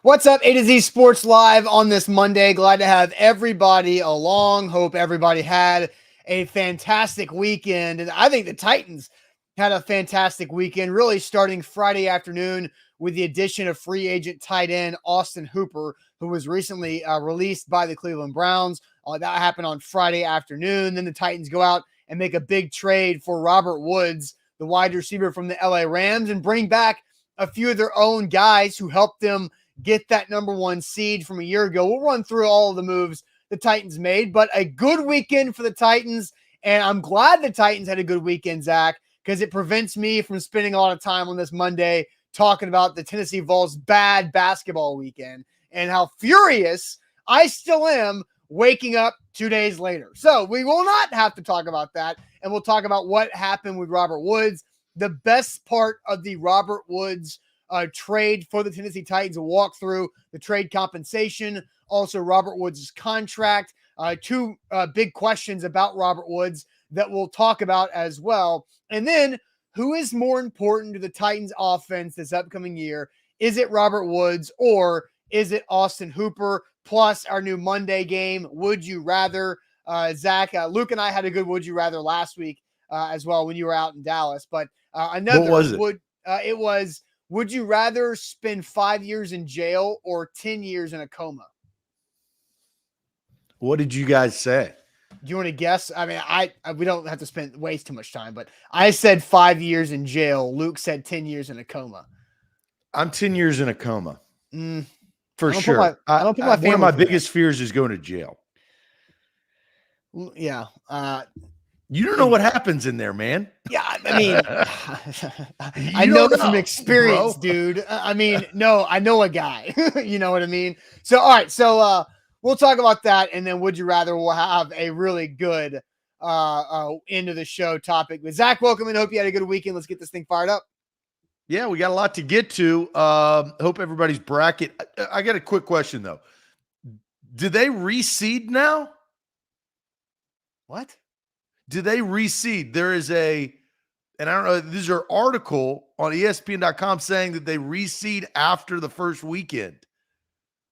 What's up, A to Z Sports Live on this Monday. Glad to have everybody along. Hope everybody had a fantastic weekend. And I think the Titans had a fantastic weekend, really starting Friday afternoon with the addition of free agent tight end Austin Hooper, who was recently released by the Cleveland Browns. That happened on Friday afternoon. Then the Titans go out and make a big trade for Robert Woods, the wide receiver from the LA Rams, and bring back a few of their own guys who helped them get that number one seed from a year ago. We'll run through all of the moves the Titans made, but a good weekend for the Titans. And I'm glad the Titans had a good weekend, Zach, because it prevents me from spending a lot of time on this Monday talking about the Tennessee Vols' bad basketball weekend and how furious I still am waking up 2 days later. So we will not have to talk about that. And we'll talk about what happened with Robert Woods. The best part of the Robert Woods trade for the Tennessee Titans, a walk through the trade compensation, also Robert Woods' contract, two big questions about Robert Woods that we'll talk about as well. And then who is more important to the Titans offense this upcoming year? Is it Robert Woods or is it Austin Hooper? Plus our new Monday game, Would You Rather? Zach, Luke and I had a good Would You Rather last week as well when you were out in Dallas. But another what was it? It was, would you rather spend 5 years in jail or 10 years in a coma? What did you guys say? Do you want to guess? I mean, we don't have to waste too much time, but I said 5 years in jail. Luke said 10 years in a coma. I'm 10 years in a coma. For I don't sure. put my one of my family biggest fears is going to jail. Yeah. You don't know what happens in there, man. Yeah, I mean, I know from experience, bro. dude. I mean, no, I know a guy. You know what I mean? So, all right. So, we'll talk about that. And then Would You Rather, we'll have a really good end of the show topic. But Zach, welcome and hope you had a good weekend. Let's get this thing fired up. Yeah, we got a lot to get to. Hope everybody's bracket. I got a quick question, though. Do they reseed now? What? Do they reseed? There is and I don't know, these are article on ESPN.com saying that they reseed after the first weekend.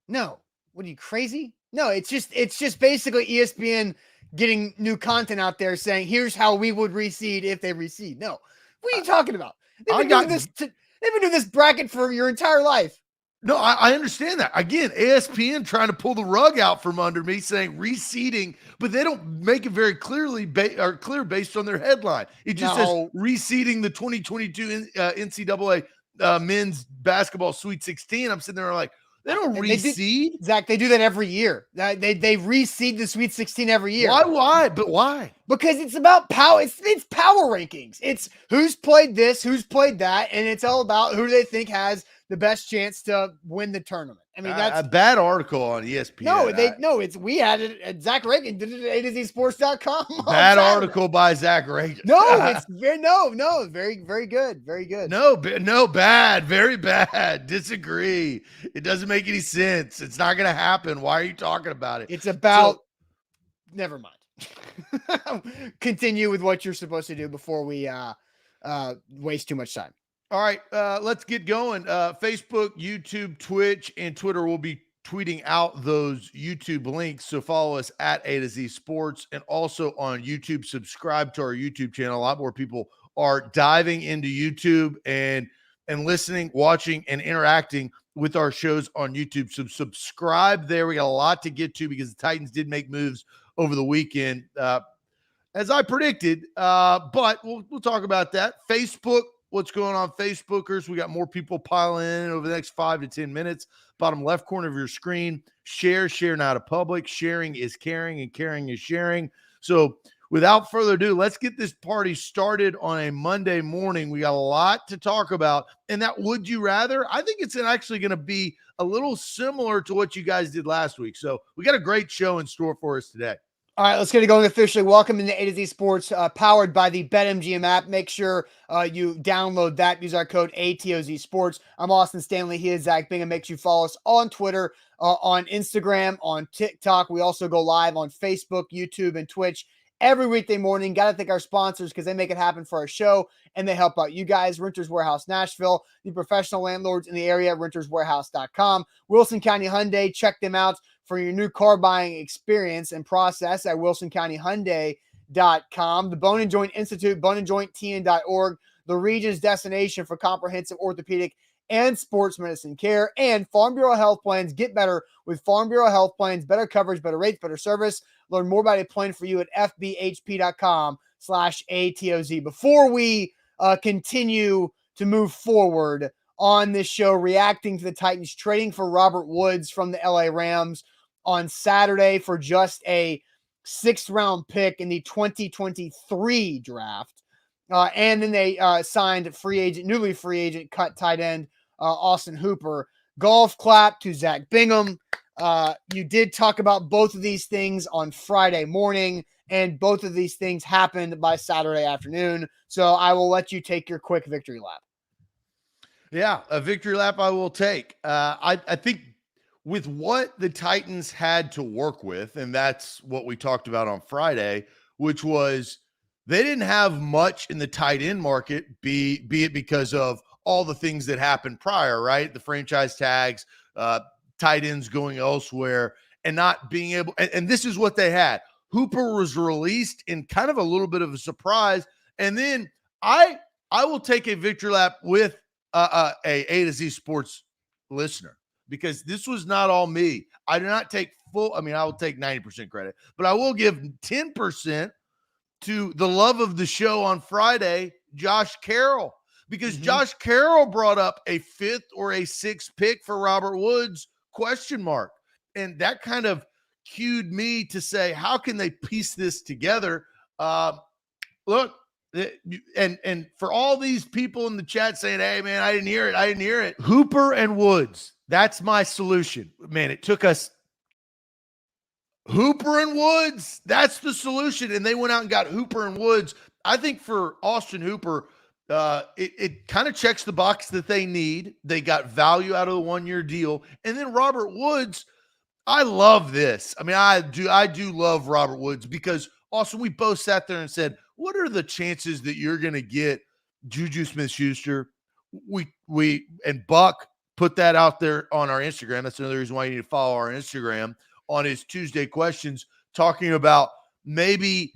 No. What are you, crazy? No, it's just basically ESPN getting new content out there saying, here's how we would reseed if they reseed. No. What are you talking about? They've been doing this bracket for your entire life. No, I understand that. Again, ESPN trying to pull the rug out from under me, saying reseeding, but they don't make it very clear based on their headline. It just says reseeding the 2022 NCAA men's basketball Sweet 16. I'm sitting there like, they don't reseed. Zach, they do that every year. They reseed the Sweet 16 every year. Why? But why? Because it's about power. It's power rankings. It's who's played this, who's played that, and it's all about who they think has the best chance to win the tournament. I mean, that's a bad article on ESPN. We had it at Zach Reagan did it at AtoZSports.com. Bad article by Zach Reagan. No, it's very, very good. Very good. No, bad, very bad. Disagree. It doesn't make any sense. It's not going to happen. Why are you talking about it? It's about, never mind. Continue with what you're supposed to do before we waste too much time. All right, let's get going. Facebook, YouTube, Twitch, and Twitter will be tweeting out those YouTube links. So follow us at A to Z Sports, and also on YouTube, subscribe to our YouTube channel. A lot more people are diving into YouTube and listening, watching, and interacting with our shows on YouTube. So subscribe there. We got a lot to get to because the Titans did make moves over the weekend, as I predicted. But we'll talk about that. Facebook. What's going on, Facebookers? We got more people piling in over the next 5 to 10 minutes. Bottom left corner of your screen. Share now to public. Sharing is caring, and caring is sharing. So without further ado, let's get this party started on a Monday morning. We got a lot to talk about. And that Would You Rather, I think it's actually going to be a little similar to what you guys did last week. So we got a great show in store for us today. All right, let's get it going officially. Welcome into A to Z Sports, powered by the BetMGM app. Make sure you download that. Use our code ATOZ Sports. I'm Austin Stanley. He is Zach Bingham. Make sure you follow us on Twitter, on Instagram, on TikTok. We also go live on Facebook, YouTube, and Twitch every weekday morning. Got to thank our sponsors because they make it happen for our show and they help out you guys. Renters Warehouse Nashville, the professional landlords in the area, renterswarehouse.com. Wilson County Hyundai, check them out for your new car buying experience and process at wilsoncountyhyundai.com. The Bone and Joint Institute, boneandjointtn.org, the region's destination for comprehensive orthopedic and sports medicine care, and Farm Bureau Health Plans. Get better with Farm Bureau Health Plans, better coverage, better rates, better service. Learn more about a plan for you at fbhp.com/ATOZ. Before we continue to move forward on this show, reacting to the Titans trading for Robert Woods from the LA Rams on Saturday for just a 6th-round pick in the 2023 draft. And then they signed newly free agent cut tight end Austin Hooper. Golf clap to Zach Bingham. You did talk about both of these things on Friday morning, and both of these things happened by Saturday afternoon. So I will let you take your quick victory lap. Yeah, a victory lap I will take. I think with what the Titans had to work with, and that's what we talked about on Friday, which was they didn't have much in the tight end market, be it because of all the things that happened prior, right? The franchise tags, tight ends going elsewhere, and not being able, and this is what they had. Hooper was released in kind of a little bit of a surprise. And then I will take a victory lap with a to Z Sports listener, because this was not all me. I do not take I will take 90% credit, but I will give 10% to the love of the show on Friday, Josh Carroll, because Josh Carroll brought up a 5th or a 6th pick for Robert Woods, ? And that kind of cued me to say, how can they piece this together? Look, and for all these people in the chat saying, hey, man, I didn't hear it. Hooper and Woods, that's my solution. Man, it took us Hooper and Woods. That's the solution. And they went out and got Hooper and Woods. I think for Austin Hooper, it kind of checks the box that they need. They got value out of the 1-year deal. And then Robert Woods, I love this. I mean, I do love Robert Woods, because Austin, we both sat there and said, what are the chances that you're going to get Juju Smith-Schuster? We and Buck put that out there on our Instagram. That's another reason why you need to follow our Instagram on his Tuesday questions, talking about maybe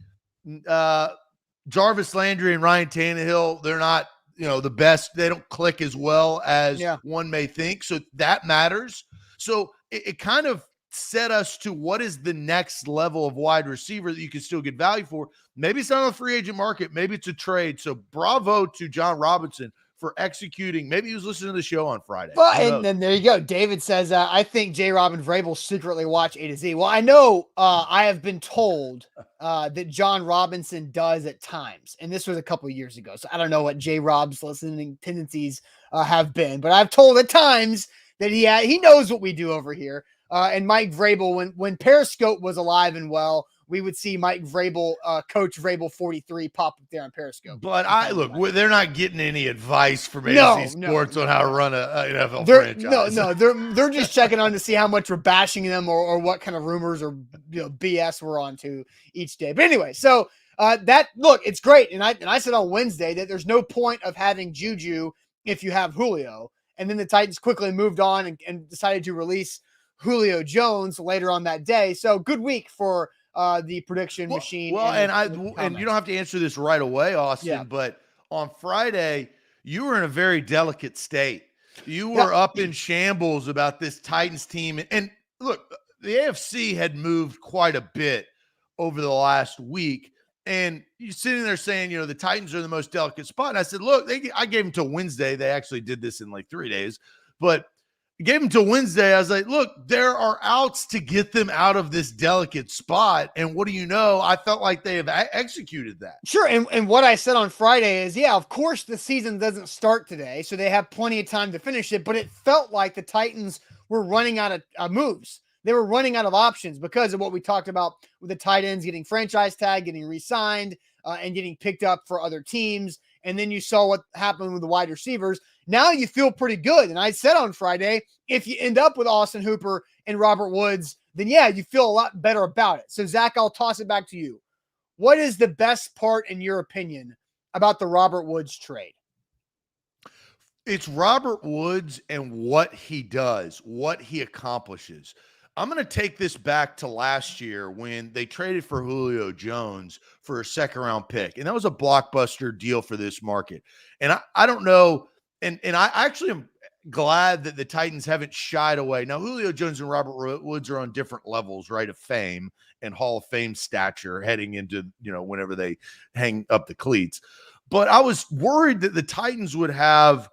Jarvis Landry and Ryan Tannehill. They're not, the best. They don't click as well as one may think. So that matters. So it kind of set us to what is the next level of wide receiver that you can still get value for. Maybe it's not on the free agent market. Maybe it's a trade. So bravo to John Robinson for executing. Maybe he was listening to the show on Friday. Well, and then there you go. David says, I think J. Rob and Vrabel secretly watch A to Z. Well, I know I have been told that John Robinson does at times, and this was a couple of years ago. So I don't know what J. Rob's listening tendencies have been, but I've told at times that he knows what we do over here. And Mike Vrabel, when Periscope was alive and well, we would see Mike Vrabel, Coach Vrabel 43 pop up there on Periscope. But they're not getting any advice from AZ Sports on how to run an NFL franchise. They're just checking on to see how much we're bashing them or what kind of rumors or BS we're on to each day. But anyway, so it's great. And I said on Wednesday that there's no point of having Juju if you have Julio. And then the Titans quickly moved on and decided to release Julio Jones later on that day. So good week for the prediction machine. Well, and you don't have to answer this right away, Austin, but on Friday, you were in a very delicate state. You were up in shambles about this Titans team. And look, the AFC had moved quite a bit over the last week. And you're sitting there saying, the Titans are the most delicate spot. And I said, look, I gave them till Wednesday. They actually did this in like 3 days, but gave them till Wednesday. I was like, look, there are outs to get them out of this delicate spot. And what do you know? I felt like they have executed that. Sure. And what I said on Friday is, of course the season doesn't start today, so they have plenty of time to finish it. But it felt like the Titans were running out of moves. They were running out of options because of what we talked about with the tight ends getting franchise tag, getting re-signed, and getting picked up for other teams. And then you saw what happened with the wide receivers. Now you feel pretty good. And I said on Friday, if you end up with Austin Hooper and Robert Woods, then you feel a lot better about it. So Zach, I'll toss it back to you. what is the best part, in your opinion, about the Robert Woods trade? It's Robert Woods and what he does, what he accomplishes. I'm going to take this back to last year when they traded for Julio Jones for a second round pick. And that was a blockbuster deal for this market. And I don't know. And I actually am glad that the Titans haven't shied away. Now, Julio Jones and Robert Woods are on different levels, right, of fame and Hall of Fame stature heading into, whenever they hang up the cleats. But I was worried that the Titans would have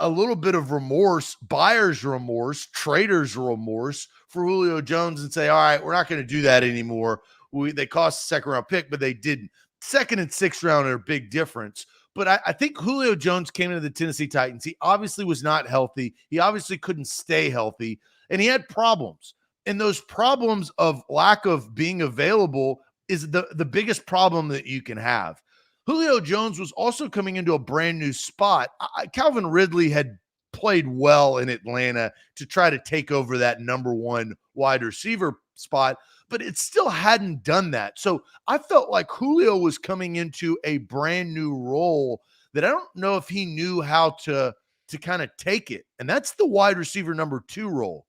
a little bit of remorse, buyer's remorse, trader's remorse for Julio Jones and say, all right, we're not going to do that anymore. They cost a second round pick, but they didn't. Second and sixth round are a big difference. But I think Julio Jones came into the Tennessee Titans. He obviously was not healthy. He obviously couldn't stay healthy, and he had problems. And those problems of lack of being available is the biggest problem that you can have. Julio Jones was also coming into a brand new spot. Calvin Ridley had played well in Atlanta to try to take over that number one wide receiver spot, but it still hadn't done that. So I felt like Julio was coming into a brand new role that I don't know if he knew how to kind of take it. And that's the wide receiver number 2 role.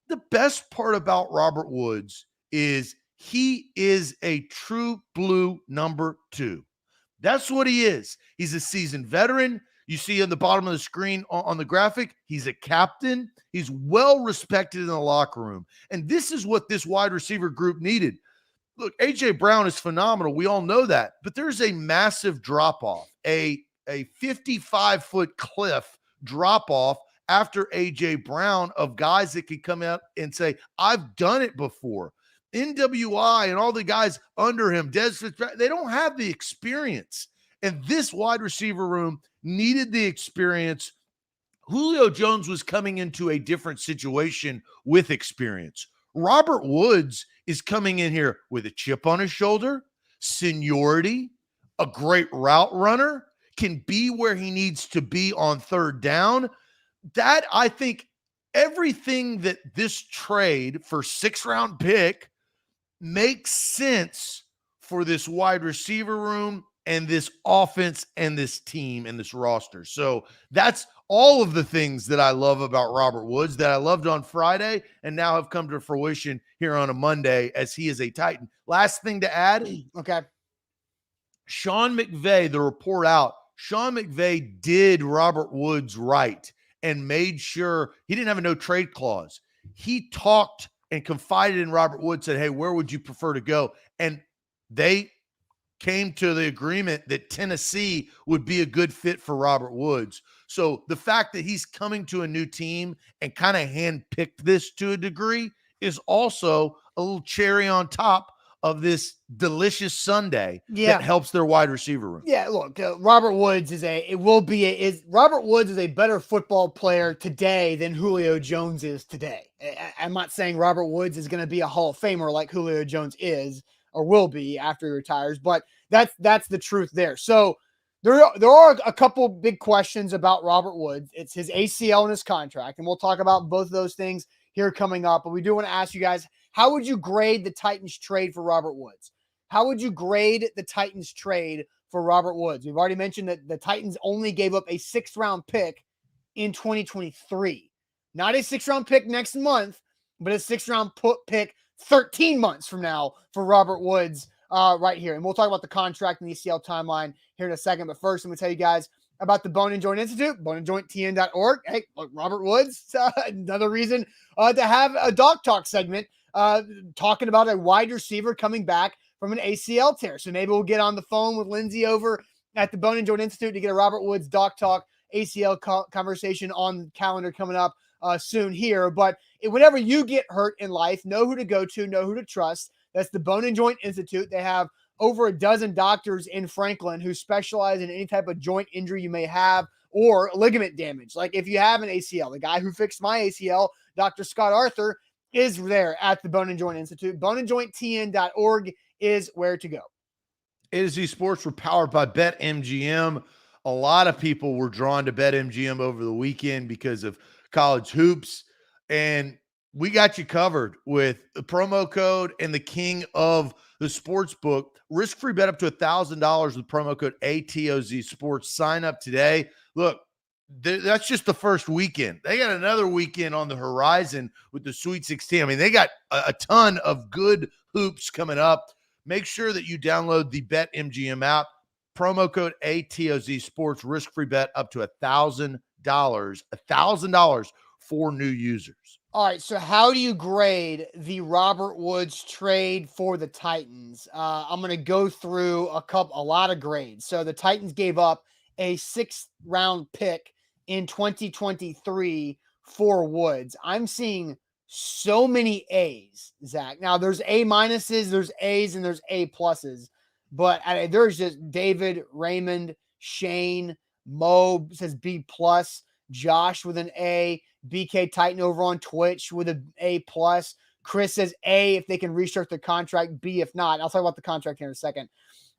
The best part about Robert Woods is he is a true blue number 2. That's what he is. He's a seasoned veteran. You see on the bottom of the screen on the graphic, he's a captain. He's well respected in the locker room. And this is what this wide receiver group needed. Look, A.J. Brown is phenomenal. We all know that. But there's a massive drop-off, a 55-foot cliff drop-off after A.J. Brown of guys that could come out and say, I've done it before. NWI and all the guys under him, they don't have the experience. And this wide receiver room needed the experience. Julio Jones was coming into a different situation with experience. Robert Woods is coming in here with a chip on his shoulder, seniority, a great route runner, can be where he needs to be on third down. That, I think, everything that this trade for 6th round pick makes sense for this wide receiver room and this offense and this team and this roster. So that's all of the things that I love about Robert Woods that I loved on Friday and now have come to fruition here on a Monday as he is a Titan. Last thing to add. Okay. Sean McVay, the report out, Sean McVay did Robert Woods right and made sure he didn't have a no trade clause. He talked and confided in Robert Woods, said, hey, where would you prefer to go? And they came to the agreement that Tennessee would be a good fit for Robert Woods. So the fact that he's coming to a new team and kind of handpicked this to a degree is also a little cherry on top of this delicious Sunday that helps their wide receiver room. Yeah, look, Robert Woods is Robert Woods is a better football player today than Julio Jones is today. I'm not saying Robert Woods is going to be a Hall of Famer like Julio Jones is or will be after he retires, but that's the truth there. So there are a couple big questions about Robert Woods. It's his ACL and his contract, and we'll talk about both of those things here coming up. But we do want to ask you guys, how would you grade the Titans trade for Robert Woods? How would you grade the Titans trade for Robert Woods? We've already mentioned that the Titans only gave up a 6th round pick in 2023. Not a 6th round pick next month, but a 6th round pick 13 months from now for Robert Woods right here. And we'll talk about the contract and the ECL timeline here in a second. But first, I'm going to tell you guys about the Bone and Joint Institute, boneandjointtn.org. Hey, look, Robert Woods, another reason to have a Doc Talk segment talking about a wide receiver coming back from an ACL tear. So maybe we'll get on the phone with Lindsay over at the Bone and Joint Institute to get a Robert Woods Doc Talk ACL conversation on the calendar coming up soon here. But whenever you get hurt in life, know who to go to, know who to trust. That's the Bone and Joint Institute. They have over a dozen doctors in Franklin who specialize in any type of joint injury you may have or ligament damage. Like if you have an ACL, the guy who fixed my ACL, Dr. Scott Arthur, is there at the Bone and Joint Institute. Boneandjointtn.org is where to go. A to Z Sports were powered by BetMGM. A lot of people were drawn to BetMGM over the weekend because of college hoops. And we got you covered with the promo code and the king of the sports book. Risk-free bet up to $1,000 with promo code ATOZ Sports. Sign up today. Look, that's just the first weekend. They got another weekend on the horizon with the Sweet 16. I mean, they got a ton of good hoops coming up. Make sure that you download the BetMGM app. Promo code ATOZ Sports. Risk-free bet up to $1,000 for new users. All right, so how do you grade the Robert Woods trade for the Titans? I'm going to go through a lot of grades. So the Titans gave up a 6th-round pick in 2023 for Woods. I'm seeing so many A's, Zach. Now there's A minuses, there's A's, and there's A pluses, but there's just David, Raymond, Shane, Mo says B plus, Josh with an A. BK Titan over on Twitch with an A plus. Chris says A if they can restructure the contract, B if not. I'll talk about the contract here in a second.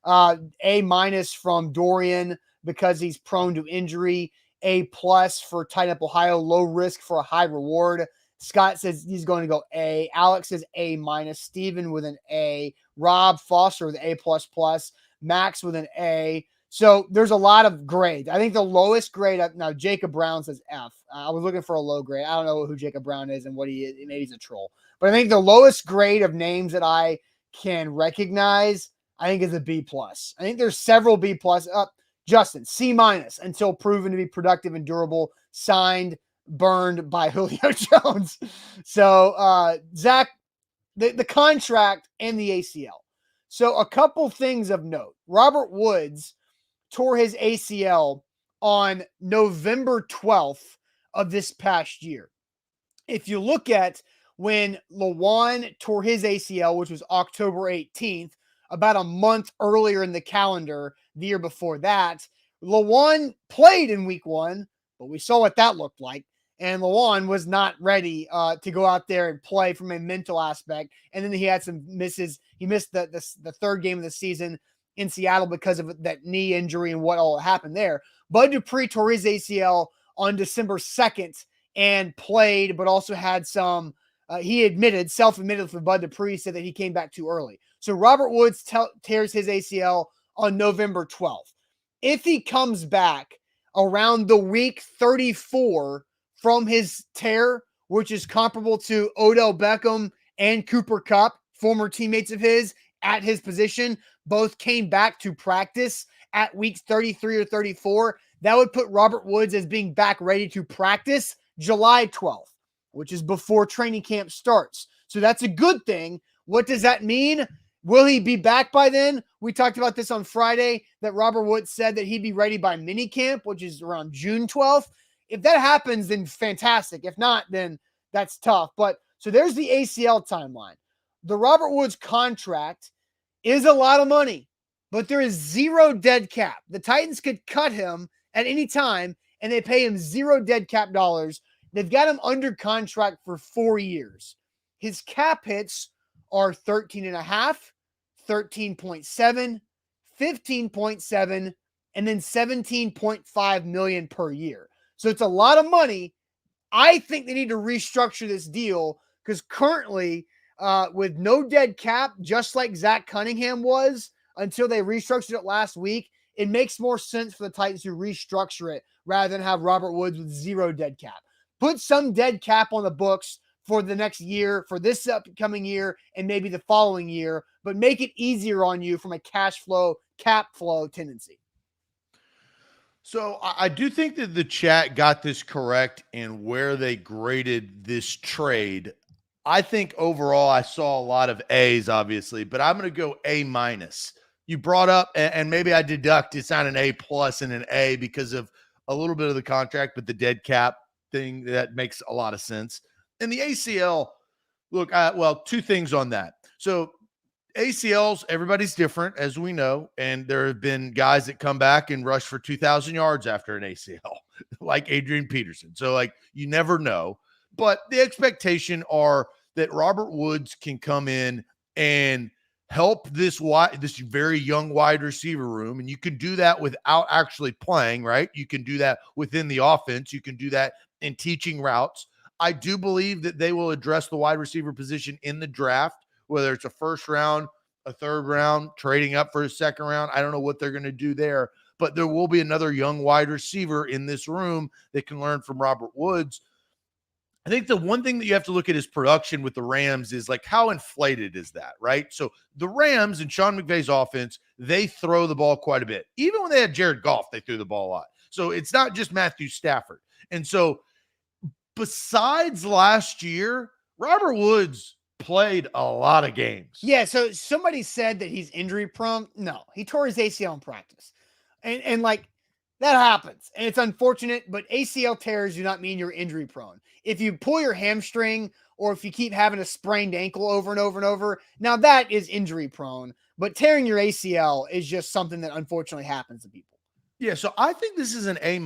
A minus from Dorian because he's prone to injury. A plus for Titan Up Ohio, low risk for a high reward. Scott says he's going to go A. Alex says A minus. Steven with an A. Rob Foster with A plus plus. Max with an A. So there's a lot of grades. I think the lowest grade now Jacob Brown says F. I was looking for a low grade. I don't know who Jacob Brown is and what he is. Maybe he's a troll. But I think the lowest grade of names that I can recognize, I think is a B plus. I think there's several B plus. Justin, C minus until proven to be productive and durable. Signed, burned by Julio Jones. So Zach, the contract and the ACL. So a couple things of note. Robert Woods tore his ACL on November 12th of this past year. If you look at when Lawan tore his ACL, which was October 18th, about a month earlier in the calendar, the year before that, Lawan played in week 1, but we saw what that looked like. And Lawan was not ready to go out there and play from a mental aspect. And then he had some misses. He missed the third game of the season in Seattle because of that knee injury and what all happened there. Bud Dupree tore his ACL on December 2nd and played, but also had some, he self-admitted for Bud Dupree, said that he came back too early. So Robert Woods tears his ACL on November 12th. If he comes back around the week 34 from his tear, which is comparable to Odell Beckham and Cooper Kupp, former teammates of his at his position, both came back to practice at weeks 33 or 34. That would put Robert Woods as being back ready to practice July 12th, which is before training camp starts. So that's a good thing. What does that mean? Will he be back by then? We talked about this on Friday, that Robert Woods said that he'd be ready by minicamp, which is around June 12th. If that happens, then fantastic. If not, then that's tough. But so there's the ACL timeline. The Robert Woods contract is a lot of money, but there is zero dead cap. The Titans could cut him at any time, and they pay him zero dead cap dollars. They've got him under contract for 4 years. His cap hits are 13.5, 13.7, 15.7, and then 17.5 million per year. So it's a lot of money. I think they need to restructure this deal because currently, with no dead cap, just like Zach Cunningham was until they restructured it last week, it makes more sense for the Titans to restructure it rather than have Robert Woods with zero dead cap. Put some dead cap on the books for the next year, for this upcoming year, and maybe the following year, but make it easier on you from a cash flow, cap flow tendency. So I do think that the chat got this correct in where they graded this trade. I think overall I saw a lot of A's, obviously, but I'm going to go A minus. You brought up, and maybe I deduct it's not an A plus and an A because of a little bit of the contract, but the dead cap thing, that makes a lot of sense. And the ACL, look, two things on that. So ACLs, everybody's different, as we know, and there have been guys that come back and rush for 2,000 yards after an ACL, like Adrian Peterson. So, like, you never know. But the expectation are that Robert Woods can come in and help this very young wide receiver room, and you can do that without actually playing, right? You can do that within the offense. You can do that in teaching routes. I do believe that they will address the wide receiver position in the draft, whether it's a first round, a third round, trading up for a second round. I don't know what they're going to do there, but there will be another young wide receiver in this room that can learn from Robert Woods. I think the one thing that you have to look at is production with the Rams is like, how inflated is that, right? So the Rams and Sean McVay's offense, they throw the ball quite a bit. Even when they had Jared Goff, they threw the ball a lot. So it's not just Matthew Stafford. And so besides last year, Robert Woods played a lot of games. Yeah, so somebody said that he's injury prone. No, he tore his ACL in practice. And like that happens. And it's unfortunate, but ACL tears do not mean you're injury prone. If you pull your hamstring or if you keep having a sprained ankle over and over and over, now that is injury prone. But tearing your ACL is just something that unfortunately happens to people. Yeah, so I think this is an A-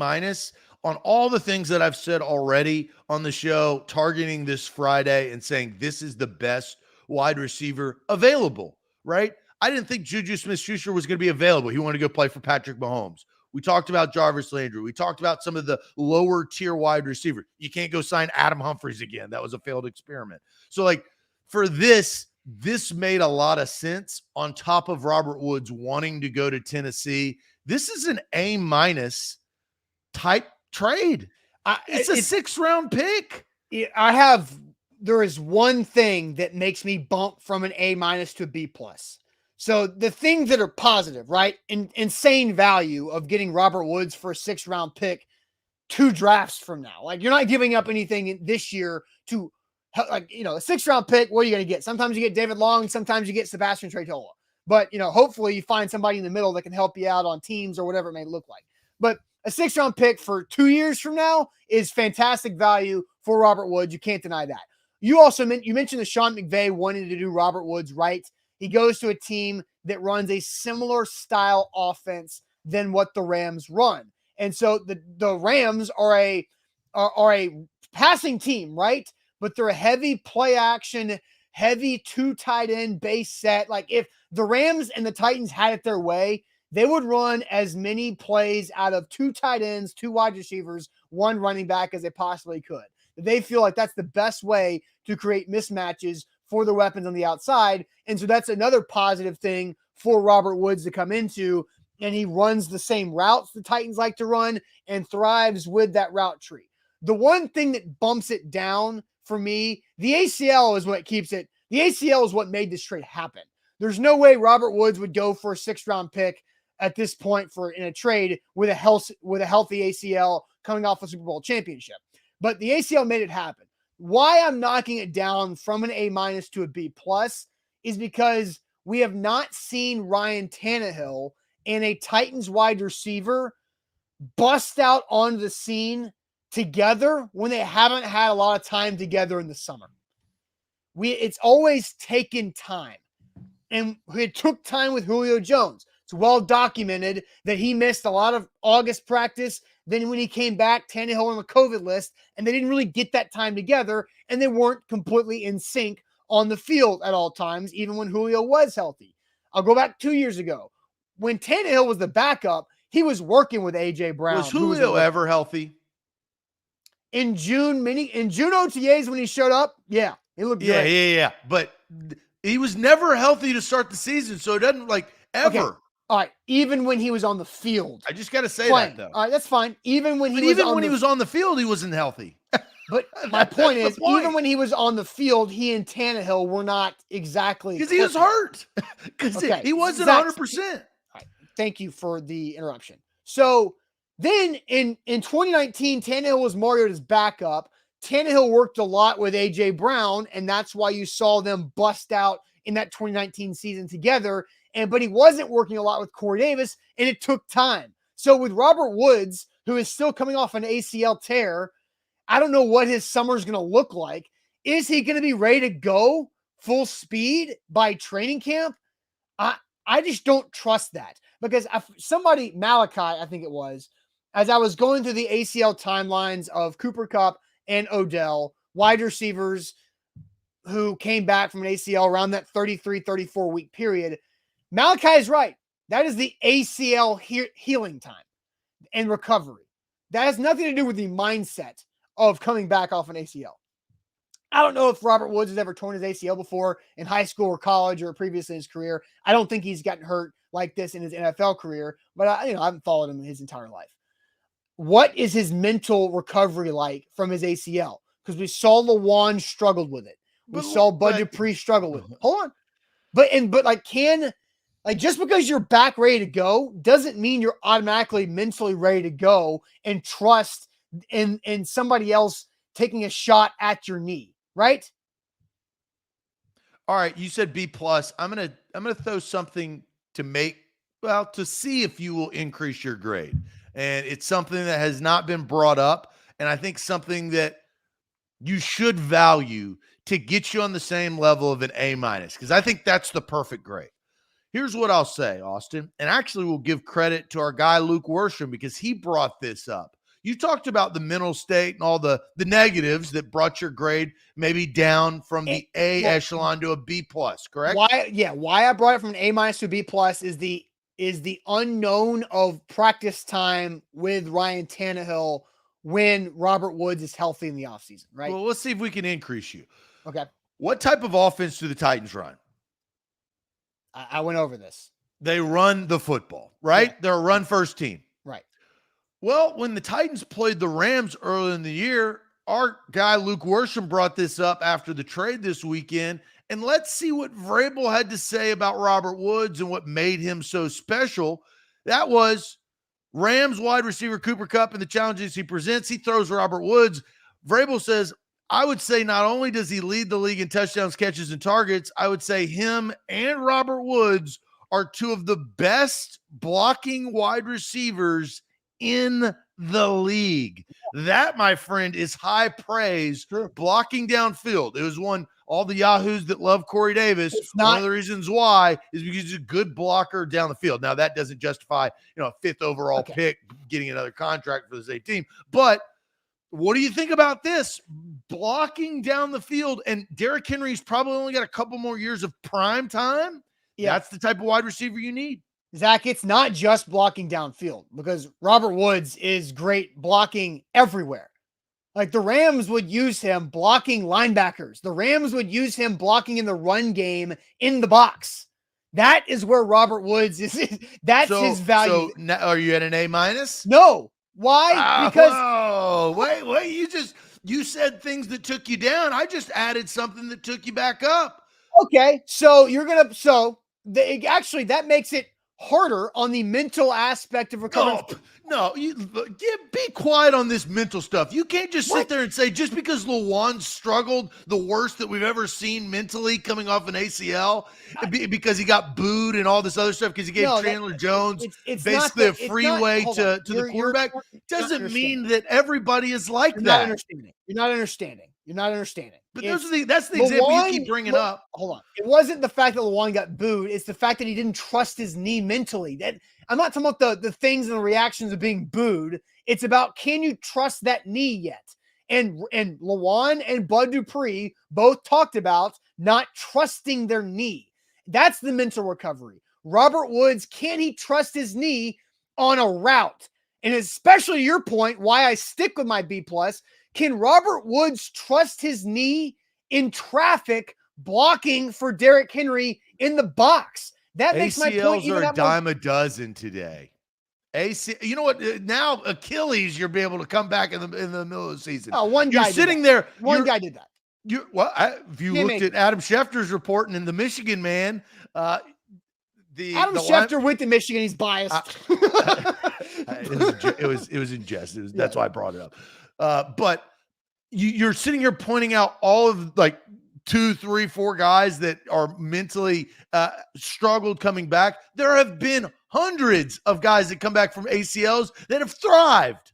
on all the things that I've said already on the show, targeting this Friday and saying this is the best wide receiver available, right? I didn't think Juju Smith-Schuster was going to be available. He wanted to go play for Patrick Mahomes. We talked about Jarvis Landry. We talked about some of the lower tier wide receivers. You can't go sign Adam Humphries again. That was a failed experiment. So like for this made a lot of sense on top of Robert Woods wanting to go to Tennessee. This is an A- type trade. It's a 6th-round pick. There is one thing that makes me bump from an A- to a B+. So the things that are positive, right? Insane value of getting Robert Woods for a 6th-round pick 2 drafts from now. Like you're not giving up anything this year to a 6th-round pick. What are you going to get? Sometimes you get David Long. Sometimes you get Sebastian Tretola. But, hopefully you find somebody in the middle that can help you out on teams or whatever it may look like. But a 6th-round pick for 2 years from now is fantastic value for Robert Woods. You can't deny that. You also mentioned that Sean McVay wanted to do Robert Woods right. He goes to a team that runs a similar style offense than what the Rams run. And so the Rams are a passing team, right? But they're a heavy play action, heavy 2 tight end base set. Like if the Rams and the Titans had it their way, they would run as many plays out of 2 tight ends, 2 wide receivers, 1 running back as they possibly could. They feel like that's the best way to create mismatches for the weapons on the outside. And so that's another positive thing for Robert Woods to come into. And he runs the same routes the Titans like to run and thrives with that route tree. The one thing that bumps it down for me, the ACL is what keeps it. The ACL is what made this trade happen. There's no way Robert Woods would go for a 6th-round pick at this point in a trade with a healthy ACL coming off a Super Bowl championship. But the ACL made it happen. Why I'm knocking it down from an A- to a B+ is because we have not seen Ryan Tannehill and a Titans wide receiver bust out onto the scene together when they haven't had a lot of time together in the summer. It's always taken time. And it took time with Julio Jones. It's well documented that he missed a lot of August practice. Then when he came back, Tannehill on the COVID list, and they didn't really get that time together, and they weren't completely in sync on the field at all times, even when Julio was healthy. I'll go back 2 years ago. When Tannehill was the backup, he was working with A.J. Brown. Was Julio ever healthy? In June OTAs when he showed up, yeah, he looked good. Yeah. But he was never healthy to start the season, so it doesn't ever. Okay. All right, even when he was on the field. I just got to say playing. that, though. All right, that's fine. Even when he was on the field, he wasn't healthy. But my point is, even when he was on the field, he and Tannehill were not exactly. Because he was hurt. Because he wasn't 100%. All right, thank you for the interruption. So then in 2019, Tannehill was Mariota's backup. Tannehill worked a lot with A.J. Brown, and that's why you saw them bust out in that 2019 season together. But he wasn't working a lot with Corey Davis, and it took time. So with Robert Woods, who is still coming off an ACL tear, I don't know what his summer is going to look like. Is he going to be ready to go full speed by training camp? I just don't trust that because Malachi, I think it was, as I was going through the ACL timelines of Cooper Kupp and Odell, wide receivers who came back from an ACL around that 33, 34 week period, Malachi is right. That is the ACL healing time and recovery. That has nothing to do with the mindset of coming back off an ACL. I don't know if Robert Woods has ever torn his ACL before in high school or college or previously in his career. I don't think he's gotten hurt like this in his NFL career, but I haven't followed him his entire life. What is his mental recovery like from his ACL? Because we saw Lawan struggled with it. We saw Bud Dupree struggle with it. Hold on. But just because you're back ready to go doesn't mean you're automatically mentally ready to go and trust in somebody else taking a shot at your knee, right? All right, you said B plus. I'm gonna throw something to see if you will increase your grade. And it's something that has not been brought up, and I think something that you should value to get you on the same level of an A minus, because I think that's the perfect grade. Here's what I'll say, Austin, and actually we'll give credit to our guy Luke Worsham because he brought this up. You talked about the mental state and all the negatives that brought your grade maybe down from the A echelon to a B plus, correct? Why I brought it from an A minus to a B plus is the unknown of practice time with Ryan Tannehill when Robert Woods is healthy in the offseason, right? Well, let's see if we can increase you. Okay. What type of offense do the Titans run? I went over this. They run the football, right? Yeah. They're a run first team. Right. Well, when the Titans played the Rams early in the year, our guy Luke Worsham brought this up after the trade this weekend. And let's see what Vrabel had to say about Robert Woods and what made him so special. That was Rams wide receiver Cooper Kupp and the challenges he presents. He throws Robert Woods. Vrabel says, I would say not only does he lead the league in touchdowns, catches, and targets, I would say him and Robert Woods are two of the best blocking wide receivers in the league. That, my friend, is high praise. True. Blocking downfield. It was all the yahoos that love Corey Davis. One of the reasons why is because he's a good blocker down the field. Now, that doesn't justify, a 5th overall pick getting another contract for the same team. But what do you think about this? Blocking down the field, and Derrick Henry's probably only got a couple more years of prime time. Yeah. That's the type of wide receiver you need. Zach, it's not just blocking downfield because Robert Woods is great blocking everywhere. Like the Rams would use him blocking linebackers. The Rams would use him blocking in the run game in the box. That is where Robert Woods is. That's his value. So now, are you at an A minus? No. Why? Because wait, you said things that took you down. I just added something that took you back up. Okay. So actually that makes it harder on the mental aspect of recovery. No, be quiet on this mental stuff. You can't just sit there and say just because Lawan struggled the worst that we've ever seen mentally coming off an ACL because he got booed and all this other stuff because he gave Chandler Jones basically a freeway to the quarterback. Doesn't mean that everybody is like that. You're not understanding. But that's the example you keep bringing up. Hold on. It wasn't the fact that Lawan got booed. It's the fact that he didn't trust his knee mentally. I'm not talking about the things and the reactions of being booed. It's about, can you trust that knee yet? And Lawan and Bud Dupree both talked about not trusting their knee. That's the mental recovery. Robert Woods, can he trust his knee on a route? And especially your point, why I stick with my B plus. Can Robert Woods trust his knee in traffic blocking for Derrick Henry in the box? That makes my point. ACLs are a dime a dozen today. You know what? Now Achilles, you'll be able to come back in the middle of the season. Oh, one guy. You're sitting there. One guy did that. If you looked at Adam Schefter's report and the Michigan man, Adam Schefter went to Michigan. He's biased. It was in jest. That's why I brought it up. But you're sitting here pointing out all of 2, 3, 4 guys that are mentally struggled coming back. There have been hundreds of guys that come back from ACLs that have thrived.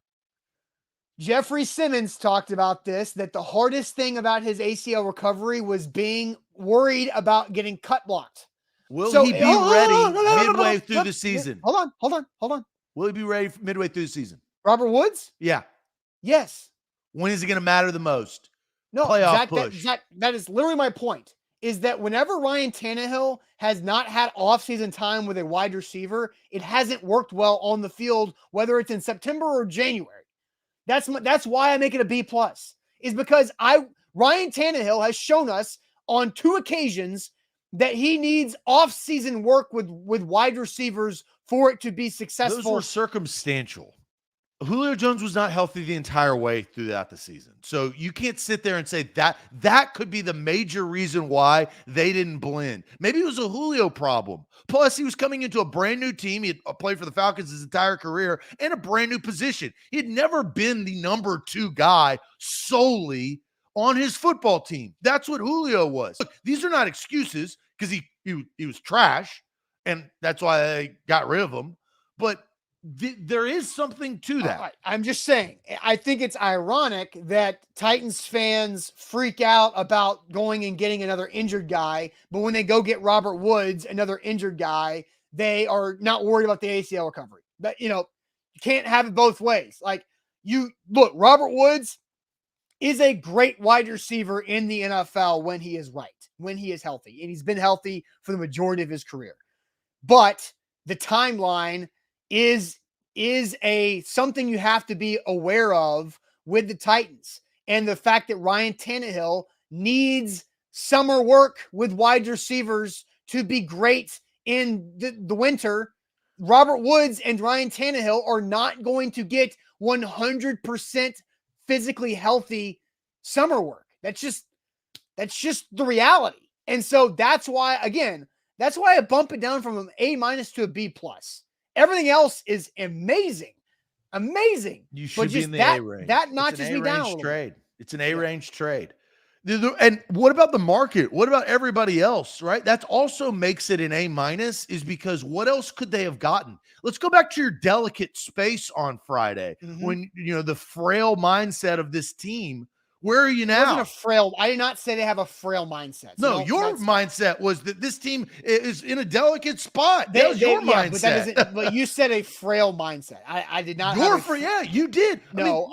Jeffrey Simmons talked about this, that the hardest thing about his ACL recovery was being worried about getting cut blocked. Will he be ready midway through the season? Hold on. Will he be ready midway through the season? Robert Woods? Yeah. Yes. When is it going to matter the most? No, playoff push. That is literally my point, is that whenever Ryan Tannehill has not had offseason time with a wide receiver, it hasn't worked well on the field, whether it's in September or January. That's why I make it a B plus, is because Ryan Tannehill has shown us on 2 occasions that he needs off-season work with wide receivers for it to be successful. Those were circumstantial. Julio Jones was not healthy the entire way throughout the season. So you can't sit there and say that could be the major reason why they didn't blend. Maybe it was a Julio problem. Plus, he was coming into a brand new team. He had played for the Falcons his entire career and a brand new position. He had never been the number 2 guy solely on his football team. That's what Julio was. Look, these are not excuses because he was trash, and that's why they got rid of him. But there is something to that. I'm just saying, I think it's ironic that Titans fans freak out about going and getting another injured guy, but when they go get Robert Woods, another injured guy, they are not worried about the ACL recovery. But, you can't have it both ways. Like, look, Robert Woods is a great wide receiver in the NFL when he is right, when he is healthy, and he's been healthy for the majority of his career. But the timeline is something you have to be aware of with the Titans, and the fact that Ryan Tannehill needs summer work with wide receivers to be great in the winter. Robert Woods and Ryan Tannehill are not going to get 100% physically healthy summer work. That's just the reality. And so that's why I bump it down from an A- to a B+. Everything else is amazing. You should be in the A range. That notches me down a little trade. bit. It's an A-range trade. And what about the market? What about everybody else, right? That also makes it an A- is because what else could they have gotten? Let's go back to your delicate space on Friday when, the frail mindset of this team. Where are you now? I did not say they have a frail mindset. So no, your mindset was that this team is in a delicate spot. That was your mindset. But you said a frail mindset. I did not. Yeah, you did. No,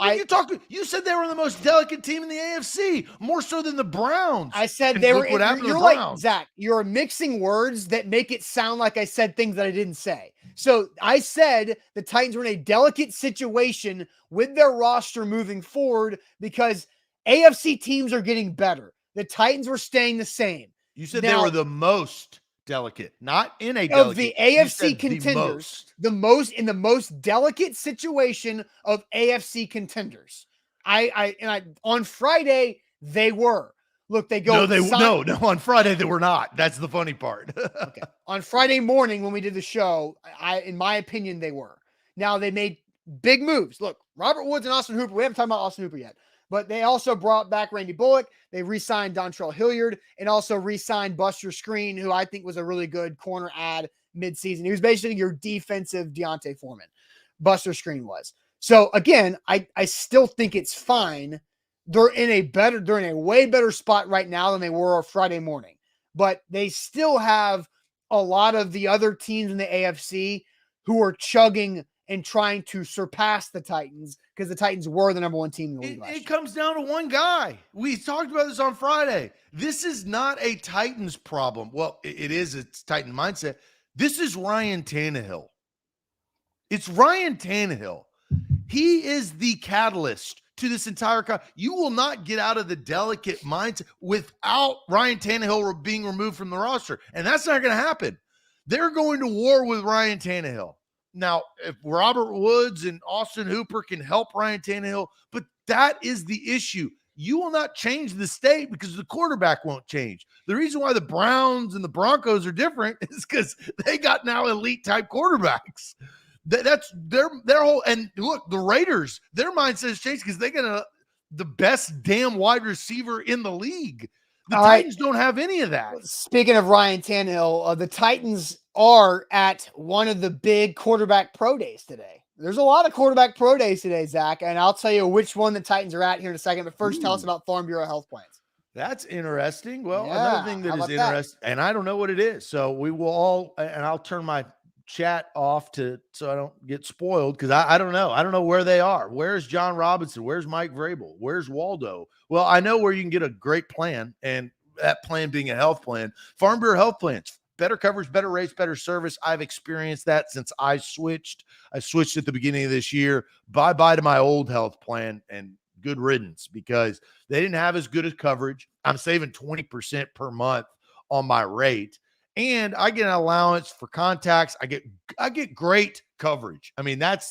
you said they were the most delicate team in the AFC, more so than the Browns. I said they were. You're like, Zach, you're mixing words that make it sound like I said things that I didn't say. So I said the Titans were in a delicate situation with their roster moving forward because AFC teams are getting better. The Titans were staying the same. You said they were the most delicate, not in a delicate. Of the AFC contenders, the most delicate situation of AFC contenders. On Friday they were. Look, they go. No. On Friday they were not. That's the funny part. Okay. On Friday morning when we did the show, in my opinion, they were. Now they made big moves. Look, Robert Woods and Austin Hooper. We haven't talked about Austin Hooper yet. But they also brought back Randy Bullock. They re-signed Dontrell Hilliard and also re-signed Buster Screen, who I think was a really good corner ad midseason. He was basically your defensive Deontay Foreman. Buster Screen was. So again, I still think it's fine. They're in a way better spot right now than they were on Friday morning. But they still have a lot of the other teams in the AFC who are chugging and trying to surpass the Titans because the Titans were the number 1 team in the league last year. It comes down to one guy. We talked about this on Friday. This is not a Titans problem. Well, it is. It's Titan mindset. This is Ryan Tannehill. It's Ryan Tannehill. He is the catalyst to this entire you will not get out of the delicate mindset without Ryan Tannehill being removed from the roster. And that's not going to happen. They're going to war with Ryan Tannehill. Now, if Robert Woods and Austin Hooper can help Ryan Tannehill, but that is the issue. You will not change the state because the quarterback won't change. The reason why the Browns and the Broncos are different is because they got now elite type quarterbacks. That's their whole, and look, the Raiders, their mindset has changed because they got the best damn wide receiver in the league. The Titans don't have any of that. Speaking of Ryan Tannehill, the Titans are at one of the big quarterback pro days today. There's a lot of quarterback pro days today, Zach, and I'll tell you which one the Titans are at here in a second. But first, tell us about Farm Bureau health plans. That's interesting. Well, another thing that is interesting, and I don't know what it is. So we will all, and I'll turn my chat off so I don't get spoiled because I don't know. I don't know where they are. Where's John Robinson? Where's Mike Vrabel? Where's Waldo? Well, I know where you can get a great plan, and that plan being a health plan. Farm Bureau health plans. Better coverage, better rates, better service. I've experienced that since I switched. I switched at the beginning of this year. Bye-bye to my old health plan, and good riddance because they didn't have as good as coverage. I'm saving 20% per month on my rate, and I get an allowance for contacts. I get great coverage. I mean, that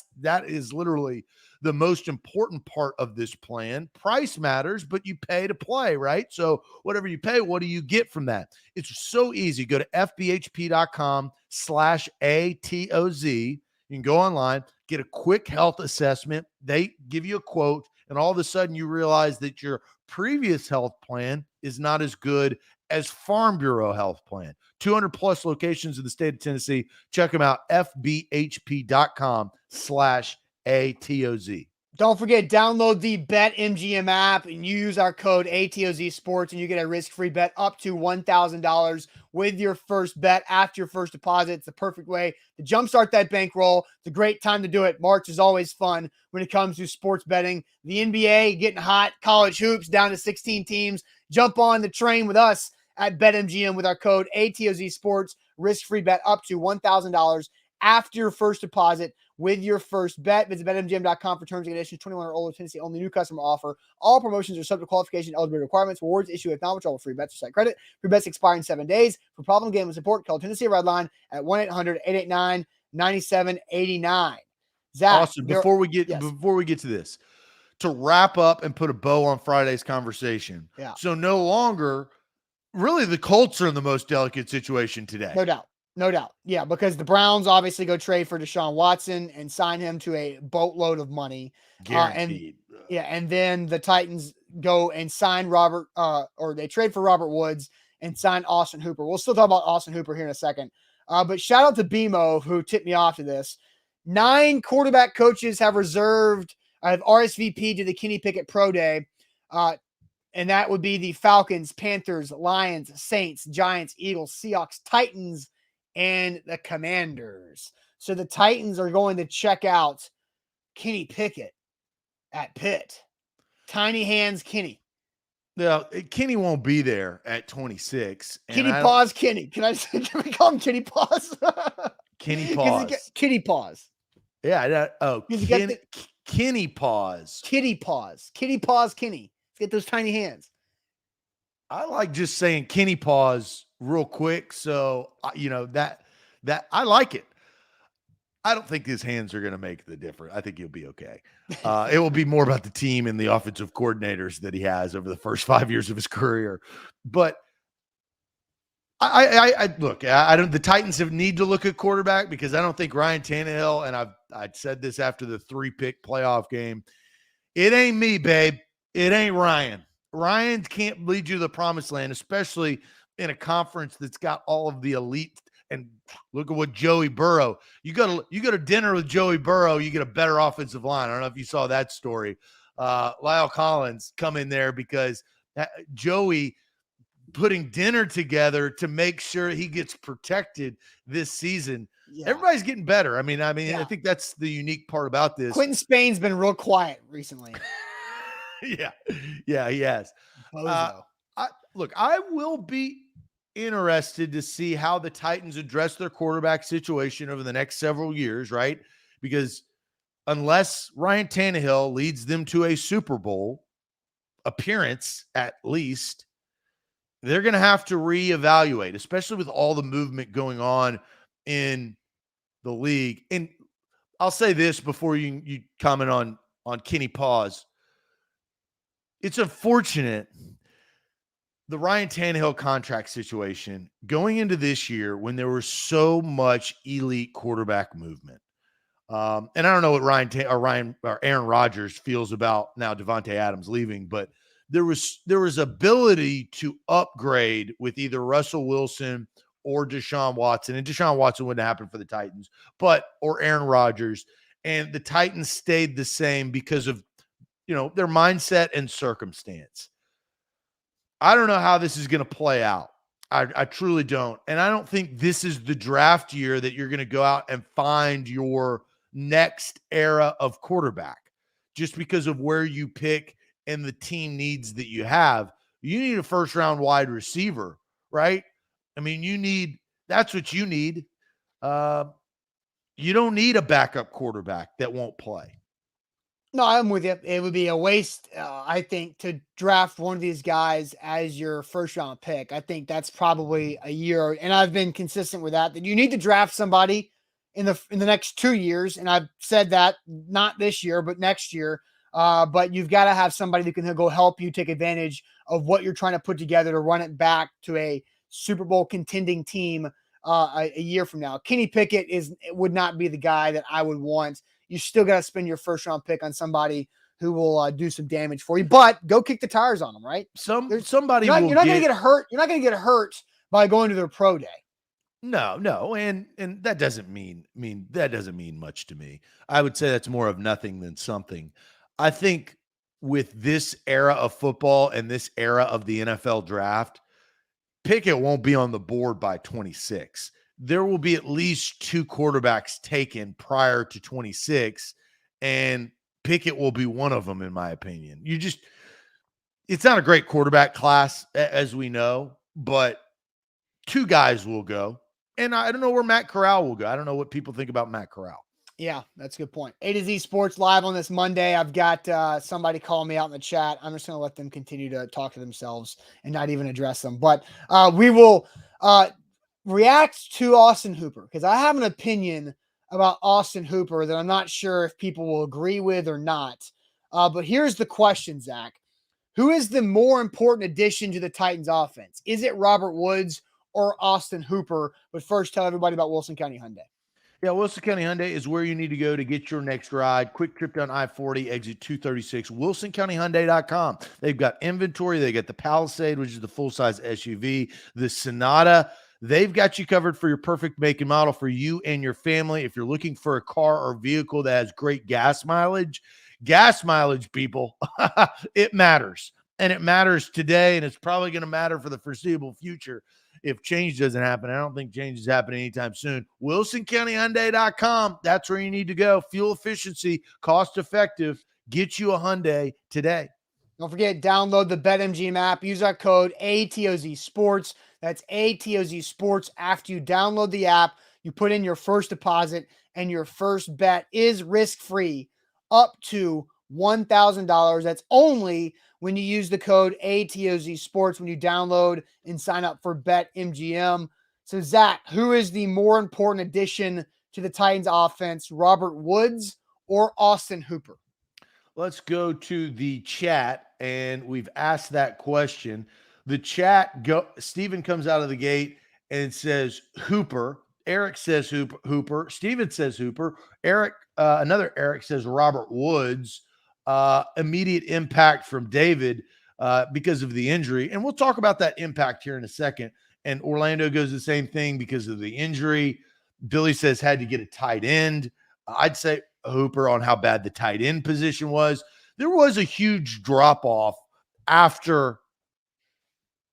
is literally the most important part of this plan. Price matters, but you pay to play, right? So whatever you pay, what do you get from that? It's so easy. Go to fbhp.com/ATOZ. You can go online, get a quick health assessment. They give you a quote, and all of a sudden you realize that your previous health plan is not as good as Farm Bureau health plan. 200 plus locations in the state of Tennessee. Check them out, fbhp.com/ATOZ. Don't forget, download the BetMGM app and you use our code ATOZ Sports and you get a risk-free bet up to $1,000 with your first bet after your first deposit. It's the perfect way to jumpstart that bankroll. It's a great time to do it. March is always fun when it comes to sports betting. The NBA getting hot, college hoops down to 16 teams. Jump on the train with us at BetMGM with our code ATOZ Sports. Risk-free bet up to $1,000 after your first deposit with your first bet. Visit BetMGM.com for terms and conditions. 21 or older, Tennessee only, new customer offer. All promotions are subject to qualification and eligibility requirements. Rewards issued with non-withdrawable free bets or site credit. Free bets expire in 7 days. For problem gambling support, call Tennessee Redline at 1-800-889-9789. Zach, Awesome. Before we get to this, to wrap up and put a bow on Friday's conversation. Yeah. So no longer, really, the Colts are in the most delicate situation today. No doubt. No doubt. Yeah, because the Browns obviously go trade for Deshaun Watson and sign him to a boatload of money. Guaranteed. And then the Titans go and sign or they trade for Robert Woods and sign Austin Hooper. We'll still talk about Austin Hooper here in a second. But shout out to BMO who tipped me off to this. 9 quarterback coaches have RSVP to the Kenny Pickett Pro Day. And that would be the Falcons, Panthers, Lions, Saints, Giants, Eagles, Seahawks, Titans, and the Commanders. So the Titans are going to check out Kenny Pickett at Pitt. Tiny hands Kenny. Now, Kenny won't be there at 26. Kenny Paws Kenny. Can we call him Kenny Paws? Kenny Paws. Kitty Paws. Yeah. Kenny Paws. Kitty Paws. Kitty Paws Kenny. Let's get those tiny hands. I like just saying Kenny Paws real quick. So, that I like it. I don't think his hands are going to make the difference. I think he'll be okay. It will be more about the team and the offensive coordinators that he has over the first 5 years of his career. But I look, the Titans need to look at quarterback because I don't think Ryan Tannehill, and I'd said this after the 3-pick playoff game. It ain't me, babe. It ain't Ryan. Ryan can't lead you to the promised land, especially in a conference that's got all of the elite. And look at what Joey Burrow. You go to dinner with Joey Burrow, you get a better offensive line. I don't know if you saw that story. Lyle Collins come in there because Joey putting dinner together to make sure he gets protected this season. Yeah. Everybody's getting better. I mean, yeah. I think that's the unique part about this. Quentin Spain's been real quiet recently. Yeah, he has. I will be interested to see how the Titans address their quarterback situation over the next several years, right? Because unless Ryan Tannehill leads them to a Super Bowl appearance, at least, they're going to have to reevaluate, especially with all the movement going on in the league. And I'll say this before you comment on Kenny Paws. It's unfortunate, the Ryan Tannehill contract situation going into this year when there was so much elite quarterback movement. And I don't know what Aaron Rodgers feels about now Devontae Adams leaving, but there was ability to upgrade with either Russell Wilson or Deshaun Watson. And Deshaun Watson wouldn't happen for the Titans, or Aaron Rodgers. And the Titans stayed the same because of their mindset and circumstance. I don't know how this is going to play out. I truly don't. And I don't think this is the draft year that you're going to go out and find your next era of quarterback just because of where you pick and the team needs that you have. You need a first-round wide receiver, right? I mean, that's what you need. You don't need a backup quarterback that won't play. No, I'm with you. It would be a waste, I think, to draft one of these guys as your first round pick. I think that's probably a year, and I've been consistent with that. That you need to draft somebody in the next 2 years, and I've said that not this year, but next year. But you've got to have somebody that can go help you take advantage of what you're trying to put together to run it back to a Super Bowl contending team a year from now. Kenny Pickett would not be the guy that I would want. You still got to spend your first round pick on somebody who will do some damage for you, but go kick the tires on them, right? Somebody you're will not going to get hurt. You're not going to get hurt by going to their pro day. No, and that doesn't mean much to me. I would say that's more of nothing than something. I think with this era of football and this era of the NFL draft, Pickett won't be on the board by 26. There will be at least 2 quarterbacks taken prior to 26, and Pickett will be one of them, in my opinion. It's not a great quarterback class, as we know, but 2 guys will go. And I don't know where Matt Corral will go. I don't know what people think about Matt Corral. Yeah, that's a good point. A to Z Sports Live on this Monday. I've got somebody calling me out in the chat. I'm just going to let them continue to talk to themselves and not even address them. But we will react to Austin Hooper because I have an opinion about Austin Hooper that I'm not sure if people will agree with or not. But here's the question, Zach. Who is the more important addition to the Titans offense? Is it Robert Woods or Austin Hooper? But first, tell everybody about Wilson County Hyundai. Yeah, Wilson County Hyundai is where you need to go to get your next ride. Quick trip down I-40, exit 236, wilsoncountyhyundai.com. They've got inventory. They got the Palisade, which is the full-size SUV, the Sonata. They've got you covered for your perfect make and model for you and your family. If you're looking for a car or vehicle that has great gas mileage, people, it matters. And it matters today, and it's probably going to matter for the foreseeable future. If change doesn't happen, I don't think change is happening anytime soon. WilsonCountyHyundai.com. That's where you need to go. Fuel efficiency, cost effective. Get you a Hyundai today. Don't forget, download the BetMGM app. Use our code ATOZ Sports. That's ATOZ Sports. After you download the app, you put in your first deposit, and your first bet is risk-free up to $1,000. That's only when you use the code ATOZ Sports when you download and sign up for BetMGM. So, Zach, who is the more important addition to the Titans offense, Robert Woods or Austin Hooper? Let's go to the chat, and we've asked that question. The chat, Steven comes out of the gate and says Hooper. Eric says Hooper. Steven says Hooper. Another Eric says Robert Woods. Immediate impact from David because of the injury. And we'll talk about that impact here in a second. And Orlando goes the same thing because of the injury. Billy says had to get a tight end. I'd say Hooper on how bad the tight end position was. There was a huge drop-off after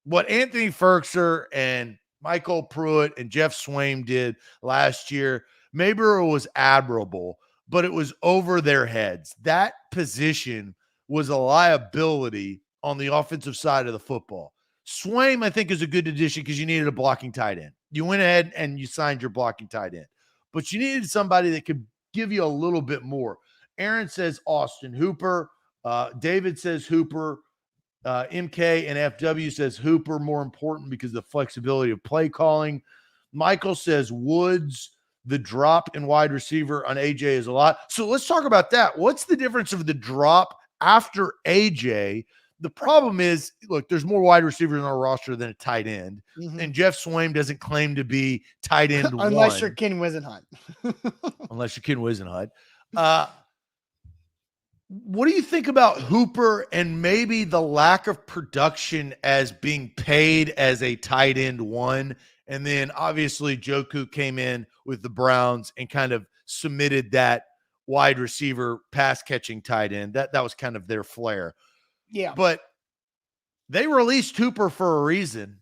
what Anthony Ferkser and Michael Pruitt and Jeff Swaim did last year. Maybe it was admirable, but it was over their heads. That position was a liability on the offensive side of the football. Swaim, I think, is a good addition because you needed a blocking tight end. You went ahead and you signed your blocking tight end, but you needed somebody that could give you a little bit more. Aaron says Austin Hooper. David says Hooper. MK and FW says Hooper more important because of the flexibility of play calling. Michael says Woods. The drop in wide receiver on AJ is a lot. So let's talk about that. What's the difference of the drop after AJ? The problem is, look, there's more wide receivers on our roster than a tight end. Mm-hmm. And Jeff Swaim doesn't claim to be tight end Unless you're Ken Wisenhunt. Unless you're Ken Wisenhunt. What do you think about Hooper and maybe the lack of production as being paid as a tight end one? And then obviously Joku came in with the Browns and kind of submitted that wide receiver pass catching tight end. That was kind of their flair. Yeah. But they released Hooper for a reason.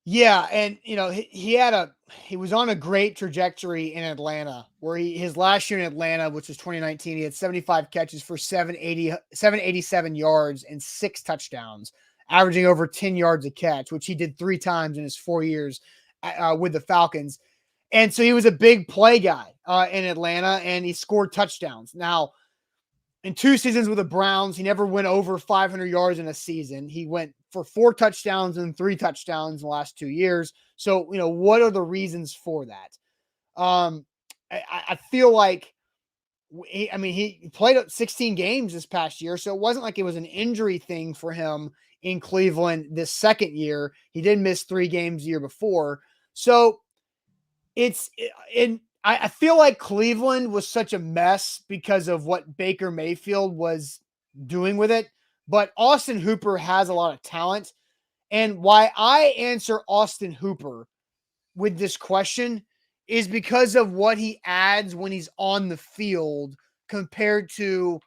Yeah, and he was on a great trajectory in Atlanta, where his last year in Atlanta, which was 2019, he had 75 catches for 787 yards and 6 touchdowns, averaging over 10 yards a catch, which he did 3 times in his 4 years with the Falcons. And so he was a big play guy in Atlanta, and he scored touchdowns. Now, in 2 seasons with the Browns, he never went over 500 yards in a season. He went for 4 touchdowns and 3 touchdowns in the last 2 years. So, what are the reasons for that? I feel like he played 16 games this past year, so it wasn't like it was an injury thing for him in Cleveland this second year. He did miss 3 games the year before. So I feel like Cleveland was such a mess because of what Baker Mayfield was doing with it. But Austin Hooper has a lot of talent. And why I answer Austin Hooper with this question is because of what he adds when he's on the field compared to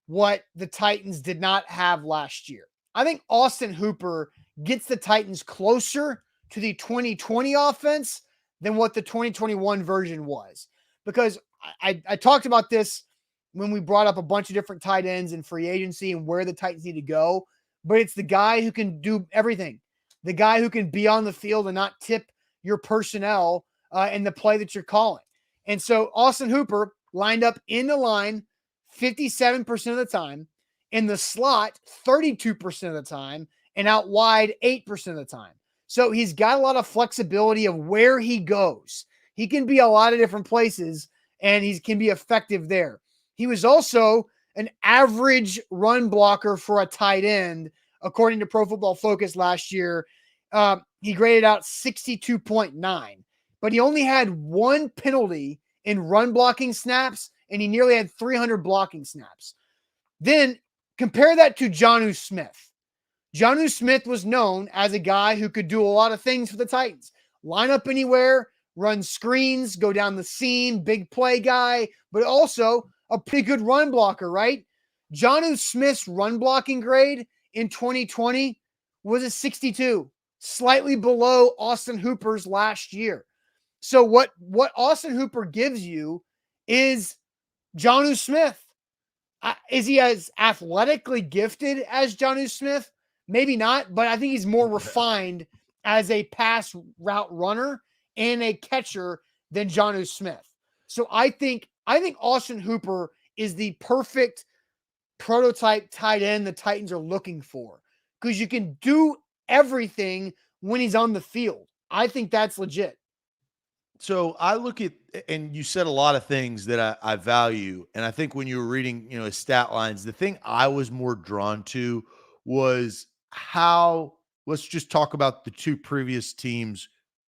what the Titans did not have last year. I think Austin Hooper gets the Titans closer to the 2020 offense than what the 2021 version was. Because I talked about this when we brought up a bunch of different tight ends in free agency and where the Titans need to go. But it's the guy who can do everything. The guy who can be on the field and not tip your personnel in the play that you're calling. And so Austin Hooper lined up in the line 57% of the time, in the slot 32% of the time, and out wide 8% of the time. So he's got a lot of flexibility of where he goes. He can be a lot of different places, and he can be effective there. He was also an average run blocker for a tight end, according to Pro Football Focus last year. He graded out 62.9, but he only had 1 penalty in run blocking snaps, and he nearly had 300 blocking snaps. Then compare that to Jonnu Smith. Jonnu Smith was known as a guy who could do a lot of things for the Titans. Line up anywhere, run screens, go down the seam, big play guy, but also a pretty good run blocker, right? Jonnu Smith's run blocking grade in 2020 was a 62, slightly below Austin Hooper's last year. So what Austin Hooper gives you is Jonnu Smith. Is he as athletically gifted as Jonnu Smith? Maybe not, but I think he's more refined as a pass route runner and a catcher than Jonnu Smith. So I think Austin Hooper is the perfect prototype tight end the Titans are looking for, because you can do everything when he's on the field. I think that's legit. So I look at, and you said a lot of things that I value. And I think when you were reading, his stat lines, the thing I was more drawn to was how, let's just talk about the 2 previous teams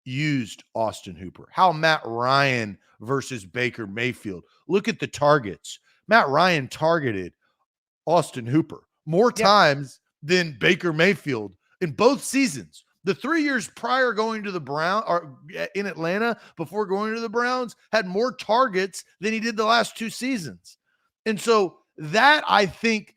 used Austin Hooper, how Matt Ryan versus Baker Mayfield. Look at the targets. Matt Ryan targeted Austin Hooper more times than Baker Mayfield in both seasons. The 3 years prior going to the Browns, or in Atlanta before going to the Browns, had more targets than he did the last 2 seasons. And so that, I think,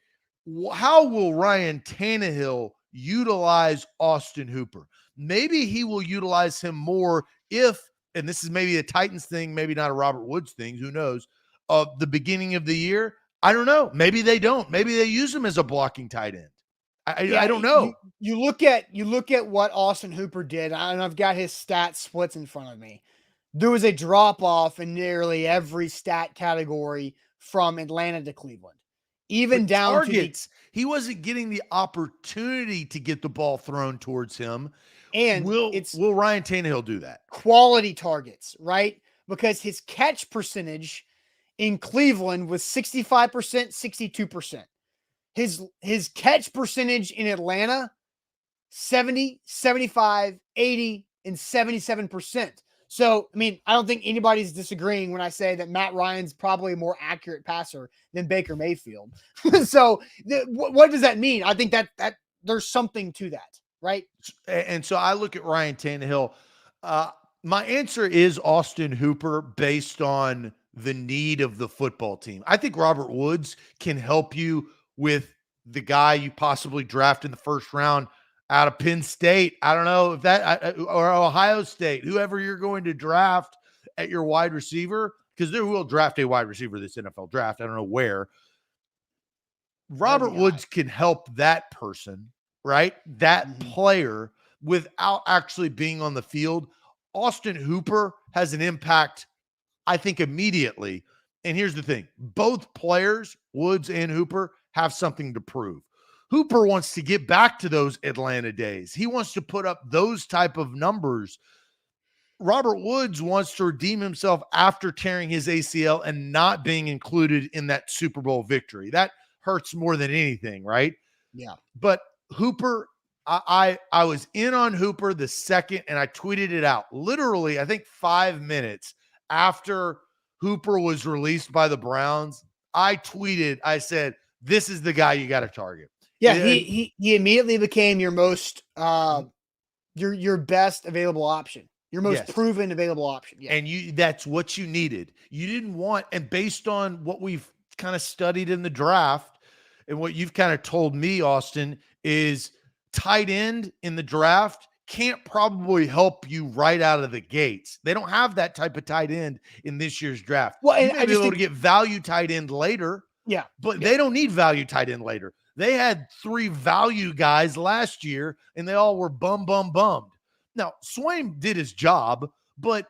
how will Ryan Tannehill utilize Austin Hooper? Maybe he will utilize him more if, and this is maybe a Titans thing, maybe not a Robert Woods thing, who knows, of the beginning of the year. I don't know. Maybe they don't. Maybe they use him as a blocking tight end. I don't know. You look at what Austin Hooper did, and I've got his stat splits in front of me. There was a drop off in nearly every stat category from Atlanta to Cleveland, even down targets. He wasn't getting the opportunity to get the ball thrown towards him. And will Ryan Tannehill do that? Quality targets, right? Because his catch percentage in Cleveland was 65%, 62%. His catch percentage in Atlanta, 70, 75, 80, and 77%. So, I don't think anybody's disagreeing when I say that Matt Ryan's probably a more accurate passer than Baker Mayfield. So, what does that mean? I think that there's something to that, right? And so I look at Ryan Tannehill. My answer is Austin Hooper based on the need of the football team. I think Robert Woods can help you with the guy you possibly draft in the first round out of Penn State. I don't know if that, or Ohio State, whoever you're going to draft at your wide receiver, because they will draft a wide receiver this NFL draft. I don't know where. Robert Woods can help that person, right? That player, without actually being on the field. Austin Hooper has an impact, I think, immediately. And here's the thing. Both players, Woods and Hooper, have something to prove. Hooper wants to get back to those Atlanta days. He wants to put up those type of numbers. Robert Woods wants to redeem himself after tearing his ACL and not being included in that Super Bowl victory. That hurts more than anything, right? Yeah. But Hooper, I was in on Hooper the second, and I tweeted it out. Literally, I think 5 minutes after Hooper was released by the Browns, I tweeted, I said, this is the guy you got to target. Yeah, he immediately became your most your best available option. Your most proven available option. Yeah. And that's what you needed. You didn't want, and based on what we've kind of studied in the draft and what you've kind of told me, Austin, is tight end in the draft can't probably help you right out of the gates. They don't have that type of tight end in this year's draft. Well, and you may be able to get value tight end later. Yeah. But they don't need value tight end later. They had 3 value guys last year, and they all were bummed. Now, Swain did his job, but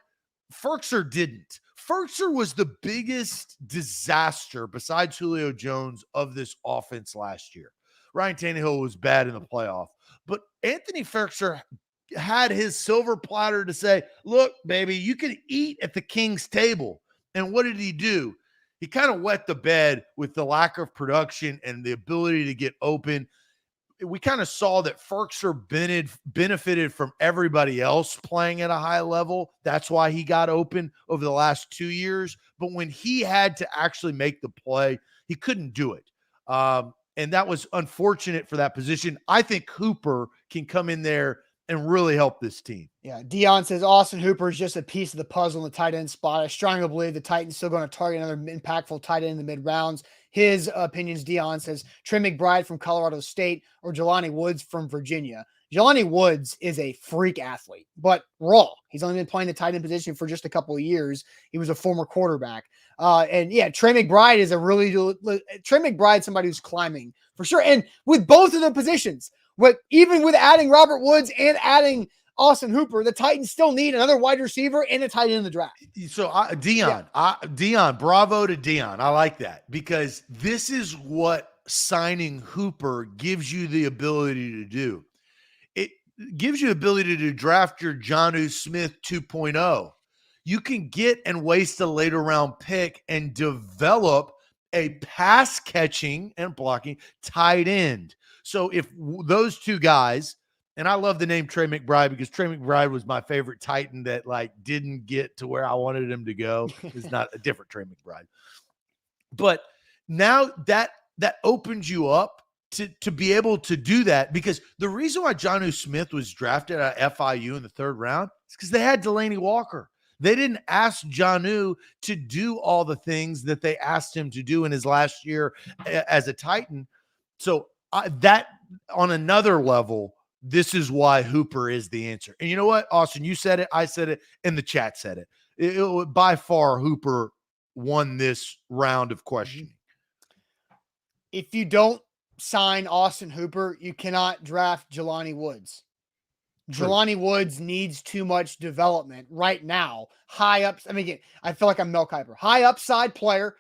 Ferkser didn't. Ferkser was the biggest disaster besides Julio Jones of this offense last year. Ryan Tannehill was bad in the playoff, but Anthony Ferkser had his silver platter to say, look, baby, you can eat at the king's table. And what did he do? He kind of wet the bed with the lack of production and the ability to get open. We kind of saw that Ferkser benefited from everybody else playing at a high level. That's why he got open over the last 2 years. But when he had to actually make the play, he couldn't do it. And that was unfortunate for that position. I think Hooper can come in there and really help this team. Yeah. Dion says Austin Hooper is just a piece of the puzzle in the tight end spot. I strongly believe the Titans still going to target another impactful tight end in the mid rounds. His opinions, Dion says Trey McBride from Colorado State or Jelani Woods from Virginia. Jelani Woods is a freak athlete, but raw. He's only been playing the tight end position for just a couple of years. He was a former quarterback. And yeah, Trey McBride is Trey McBride, somebody who's climbing for sure. And with both of the positions, even with adding Robert Woods and adding Austin Hooper, the Titans still need another wide receiver and a tight end in the draft. So Dion, bravo to Dion. I like that because this is what signing Hooper gives you the ability to do. It gives you the ability to draft your Jonnu Smith 2.0. You can get and waste a later round pick and develop a pass catching and blocking tight end. So if those two guys, and I love the name Trey McBride because Trey McBride was my favorite Titan that didn't get to where I wanted him to go. It's not a different Trey McBride. But now that opens you up to be able to do that, because the reason why Jonnu Smith was drafted at FIU in the 3rd round is because they had Delaney Walker. They didn't ask Jonnu to do all the things that they asked him to do in his last year as a Titan. So that on another level, this is why Hooper is the answer. And you know what, Austin, you said it, I said it, and the chat said it. It by far, Hooper won this round of questioning. If you don't sign Austin Hooper, you cannot draft Jelani Woods. True. Jelani Woods needs too much development right now. High ups. I mean, again, I feel like I'm Mel Kiper. High upside player,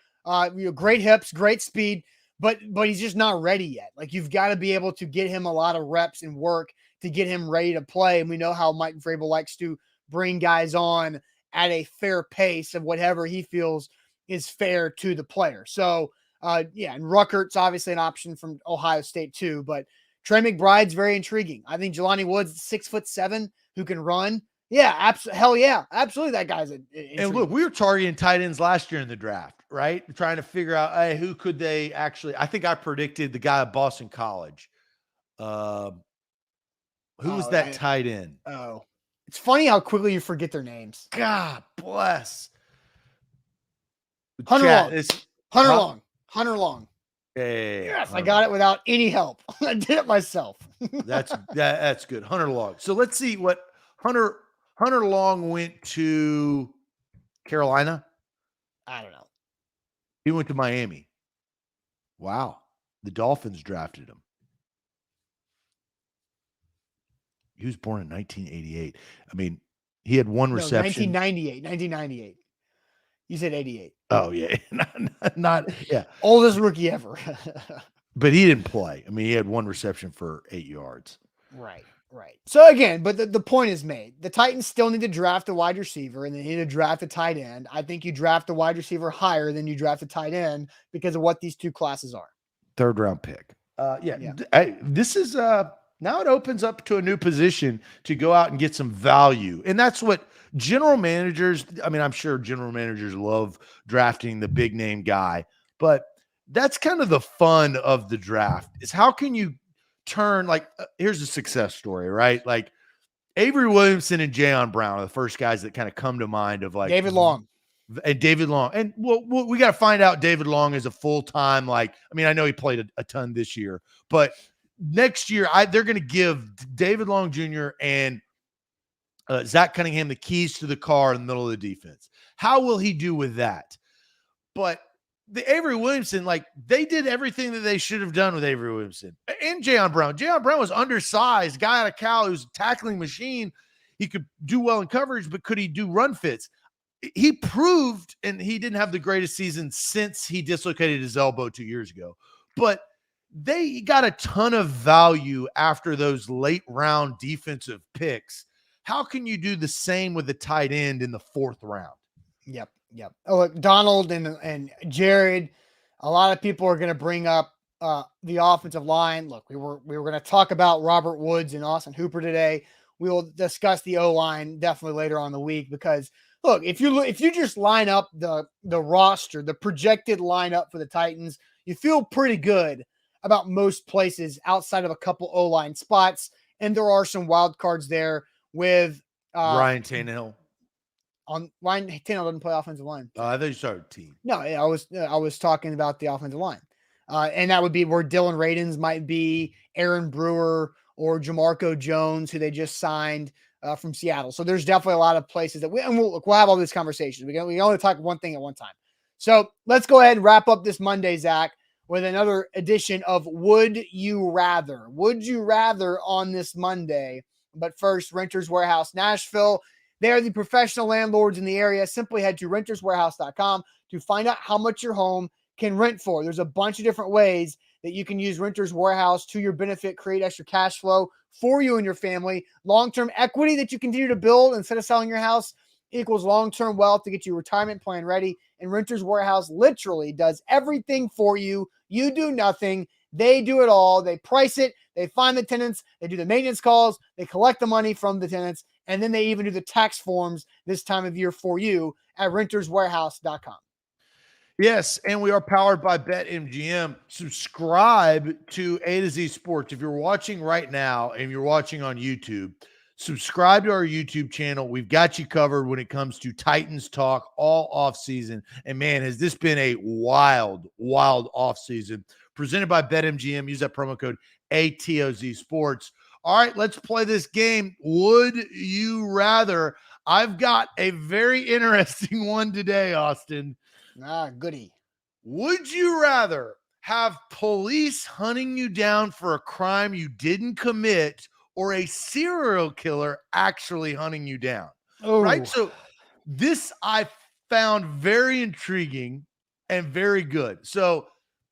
great hips, great speed, but he's just not ready yet. You've got to be able to get him a lot of reps and work to get him ready to play. And we know how Mike Vrabel likes to bring guys on at a fair pace of whatever he feels is fair to the player. So, and Ruckert's obviously an option from Ohio State too, but Trey McBride's very intriguing. I think Jelani Woods, 6'7", who can run. Yeah, absolutely. That guy's and look, we were targeting tight ends last year in the draft, right? Trying to figure out, hey, who could they actually? I think I predicted the guy at Boston College. Who was that tight end? Oh, it's funny how quickly you forget their names. God bless. Hunter Long. Hey, yes, I got it without any help. I did it myself. That's good. Hunter Long. So let's see what Hunter Long went to Carolina. I don't know. He went to Miami. Wow. The Dolphins drafted him. He was born in 1988. I mean, he had one reception. 1998. You said 88. Oh yeah, not yeah. Oldest rookie ever. But he didn't play. I mean, he had 1 reception for 8 yards. Right. So again, but the point is made. The Titans still need to draft a wide receiver and they need to draft a tight end. I think you draft a wide receiver higher than you draft a tight end because of what these two classes are. 3rd round pick. This is now it opens up to a new position to go out and get some value. And that's what general managers, I mean, I'm sure general managers love drafting the big name guy, but that's kind of the fun of the draft is how can you turn here's a success story, right? Like Avery Williamson and Jayon Brown are the first guys that kind of come to mind of David Long. And David Long. And we got to find out David Long is a full-time, I know he played a ton this year, but next year they're going to give David Long Jr. and Zach Cunningham the keys to the car in the middle of the defense. How will he do with that? But the Avery Williamson, they did everything that they should have done with Avery Williamson and Jayon Brown. Jayon Brown was undersized, guy out of Cal who's a tackling machine. He could do well in coverage, but could he do run fits? He proved, and he didn't have the greatest season since he dislocated his elbow 2 years ago, but they got a ton of value after those late round defensive picks. How can you do the same with the tight end in the 4th round? Yep. Oh, look, Donald and Jared, a lot of people are going to bring up the offensive line. Look, we were going to talk about Robert Woods and Austin Hooper today. We will discuss the O-line definitely later on in the week because look, if you just line up the roster, the projected lineup for the Titans, you feel pretty good about most places outside of a couple O-line spots, and there are some wild cards there with Ryan Tannehill. Ryan Tannehill doesn't play offensive line. I thought you started team. No, I was talking about the offensive line, and that would be where Dylan Radins might be, Aaron Brewer or Jamarco Jones, who they just signed from Seattle. So there's definitely a lot of places that we'll have all these conversations. We can only talk one thing at one time. So let's go ahead and wrap up this Monday, Zach, with another edition of Would You Rather? Would you rather on this Monday? But first, Renters Warehouse Nashville. They are the professional landlords in the area. Simply head to renterswarehouse.com to find out how much your home can rent for. There's a bunch of different ways that you can use Renters Warehouse to your benefit, create extra cash flow for you and your family. Long-term equity that you continue to build instead of selling your house equals long-term wealth to get your retirement plan ready. And Renters Warehouse literally does everything for you. You do nothing. They do it all. They price it. They find the tenants. They do the maintenance calls. They collect the money from the tenants. And then they even do the tax forms this time of year for you at renterswarehouse.com. Yes, and we are powered by BetMGM. Subscribe to A to Z Sports. If you're watching right now and you're watching on YouTube, subscribe to our YouTube channel. We've got you covered when it comes to Titans talk all off season. And man, has this been a wild off season. Presented by BetMGM. Use that promo code ATOZ Sports. All right, let's play this game. Would you rather? I've got a very interesting one today, Austin. Goody. Would you rather have police hunting you down for a crime you didn't commit or a serial killer actually hunting you down? Oh. Right? So this I found very intriguing and very good. So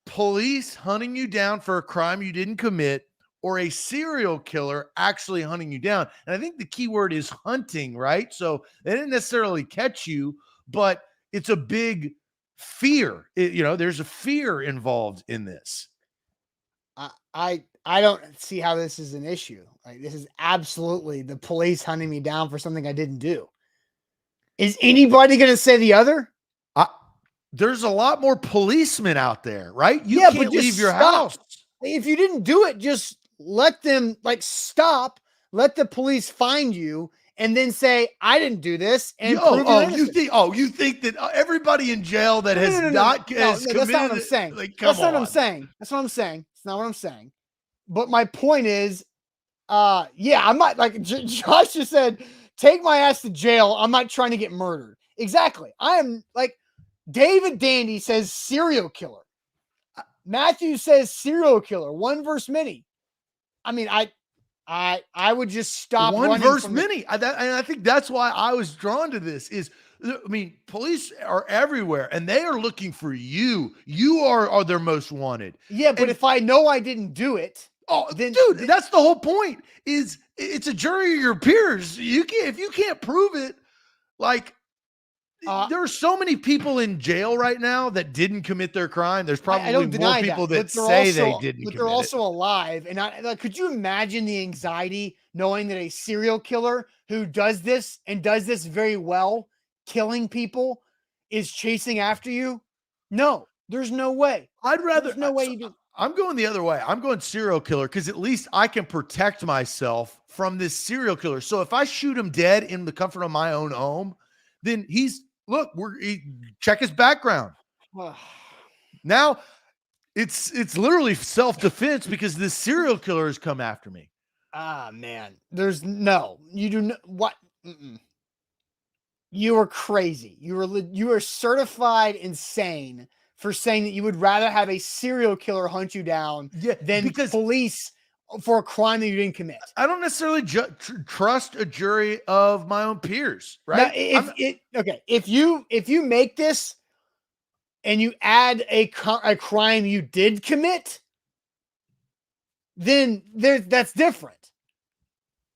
police hunting you down for a crime you didn't commit or a serial killer actually hunting you down. And I think the key word is hunting, right? So they didn't necessarily catch you, but it's a big fear. There's a fear involved in this. I don't see how this is an issue. Like, this is absolutely the police hunting me down for something I didn't do. Is anybody going to say the other? There's a lot more policemen out there, right? You can't leave your house. If you didn't do it, just let them stop, let the police find you, and then say, I didn't do this. And you think that everybody in jail that has committed. That's not what I'm saying. That's not what I'm saying. That's what I'm saying. It's not what I'm saying. But my point is, I'm not Josh just said, take my ass to jail. I'm not trying to get murdered. Exactly. I am David Dandy says serial killer. Matthew says serial killer. One versus many. I mean, I would just stop one versus many. I think that's why I was drawn to this. Is I mean, police are everywhere and they are looking for you. You are their most wanted. Yeah, but And if I know I didn't do it, then dude, that's the whole point. Is it's a jury of your peers. You can't if you can't prove it. Like there are so many people in jail right now that didn't commit their crime. There's probably I don't more deny people that, that say they didn't. But they're also alive. And could you imagine the anxiety knowing that a serial killer who does this and does this very well, killing people, is chasing after you? No, there's no way. I'd rather. There's no way you do. I'm going the other way. I'm going serial killer because at least I can protect myself from this serial killer. So if I shoot him dead in the comfort of my own home, then check his background. Now it's literally self-defense because this serial killer has come after me. Ah, man, you do not what? You are crazy. You are certified insane for saying that you would rather have a serial killer hunt you down than police for a crime that you didn't commit. I don't necessarily trust a jury of my own peers, right? Now, if you make this and you add a crime you did commit, then that's different.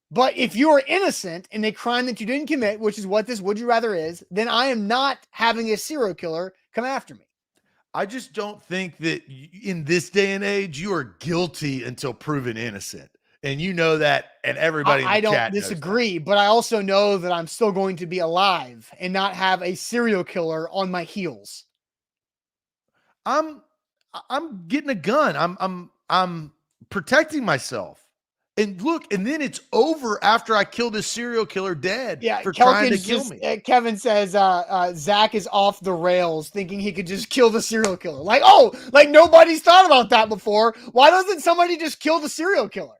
But if you are innocent in a crime that you didn't commit, which is what this would you rather is, then I am not having a serial killer come after me. I just don't think that in this day and age, you are guilty until proven innocent. And you know that, and everybody in the chat don't disagree, but I also know that I'm still going to be alive and not have a serial killer on my heels. I'm getting a gun. I'm protecting myself. And look, and then it's over after I kill this serial killer dead for trying to kill me. Kevin says Zach is off the rails thinking he could just kill the serial killer. Like nobody's thought about that before. Why doesn't somebody just kill the serial killer?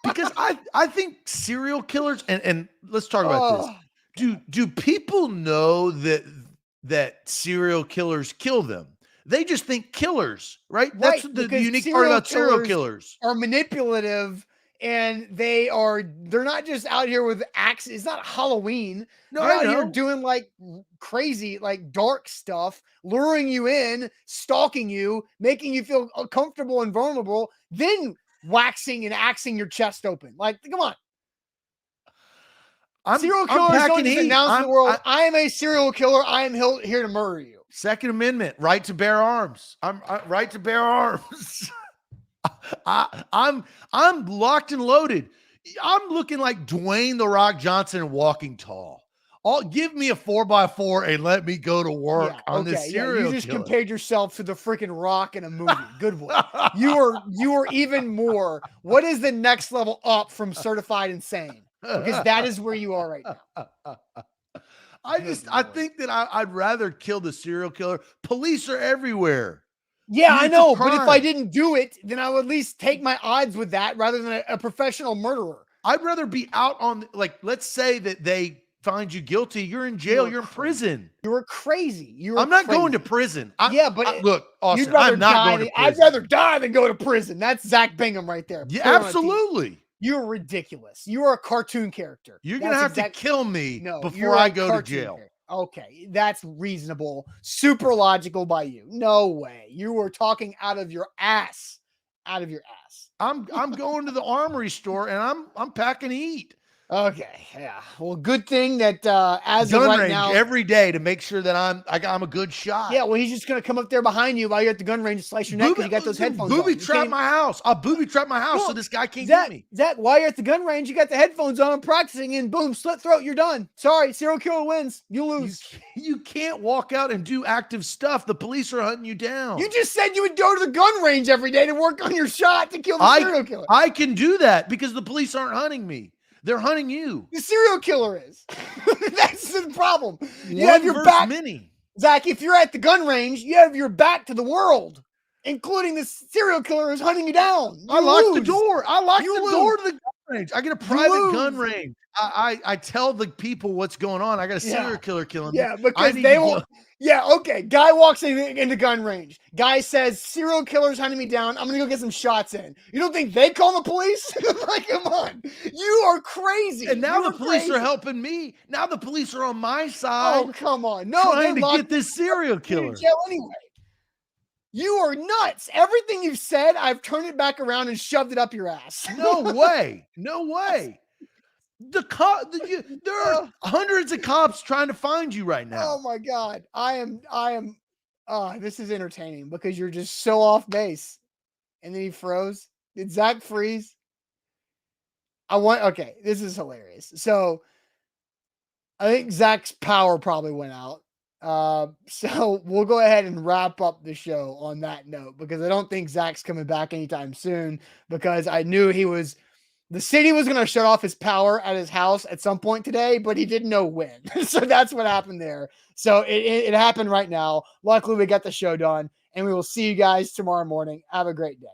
Because I think serial killers, and let's talk about this. Do people know that serial killers kill them? They just think killers, right? That's the unique part about serial killers. Are manipulative. And they're not just out here with axes. It's not Halloween. No, they're out here doing like crazy, like dark stuff, luring you in, stalking you, making you feel uncomfortable and vulnerable, then waxing and axing your chest open. Like, come on. Serial killers don't just announce to the world, I am a serial killer. I am here to murder you. Second Amendment, right to bear arms. I'm right to bear arms. I'm locked and loaded. I'm looking like Dwayne "The Rock" Johnson walking tall. Give me a 4x4 and let me go to work on this serial You just killer. compared yourself to the freaking Rock in a movie. Good one. You are even more. What is the next level up from certified insane? Because that is where you are right now. I think that I'd rather kill the serial killer. Police are everywhere. Yeah, I know, but if I didn't do it, then I would at least take my odds with that rather than a professional murderer. I'd rather be out on, let's say that they find you guilty. You're in jail. You're in prison. You were crazy. I'm not going to prison. Look, Austin, I'm not going to prison. I'd rather die than go to prison. That's Zach Bingham right there. Yeah, absolutely. You're ridiculous. You are a cartoon character. You're going to have to kill me before I go to jail. Okay, that's reasonable. Super logical by you. No way. You were talking out of your ass. Out of your ass. I'm going to the armory store and I'm packing heat. Okay, yeah. Well, good thing that as gun of right range now, every day to make sure that I'm a good shot. Yeah, well, he's just gonna come up there behind you while you're at the gun range and slice your neck because you got those headphones. Booby trap my house. I'll booby trap my house so this guy can't get me. Zach, while you're at the gun range, you got the headphones on, practicing, and boom, slit throat. You're done. Sorry, serial killer wins. You lose. You can't walk out and do active stuff. The police are hunting you down. You just said you would go to the gun range every day to work on your shot to kill the serial killer. I can do that because the police aren't hunting me. They're hunting you. The serial killer is. That's the problem. You have your back. Many. Zach, if you're at the gun range, you have your back to the world, including the serial killer who's hunting you down. I locked the door. I locked the door to the gun range. I get a private gun range. I tell the people what's going on. I got a serial killer killing me. Yeah, because they will. Yeah, okay. Guy walks into gun range. Guy says, serial killer's hunting me down. I'm going to go get some shots in. You don't think they call the police? Like, come on. You are crazy. And now the police are helping me. Now the police are on my side. Oh, come on. No, trying to get this serial killer. Anyway. You are nuts. Everything you've said, I've turned it back around and shoved it up your ass. No way. No way. There are hundreds of cops trying to find you right now. Oh my God. This is entertaining because you're just so off base. And then he froze. Did Zach freeze? Okay, this is hilarious. So I think Zach's power probably went out. So we'll go ahead and wrap up the show on that note because I don't think Zach's coming back anytime soon because I knew the city was going to shut off his power at his house at some point today, but he didn't know when. So that's what happened there. So it happened right now. Luckily, we got the show done, and we will see you guys tomorrow morning. Have a great day.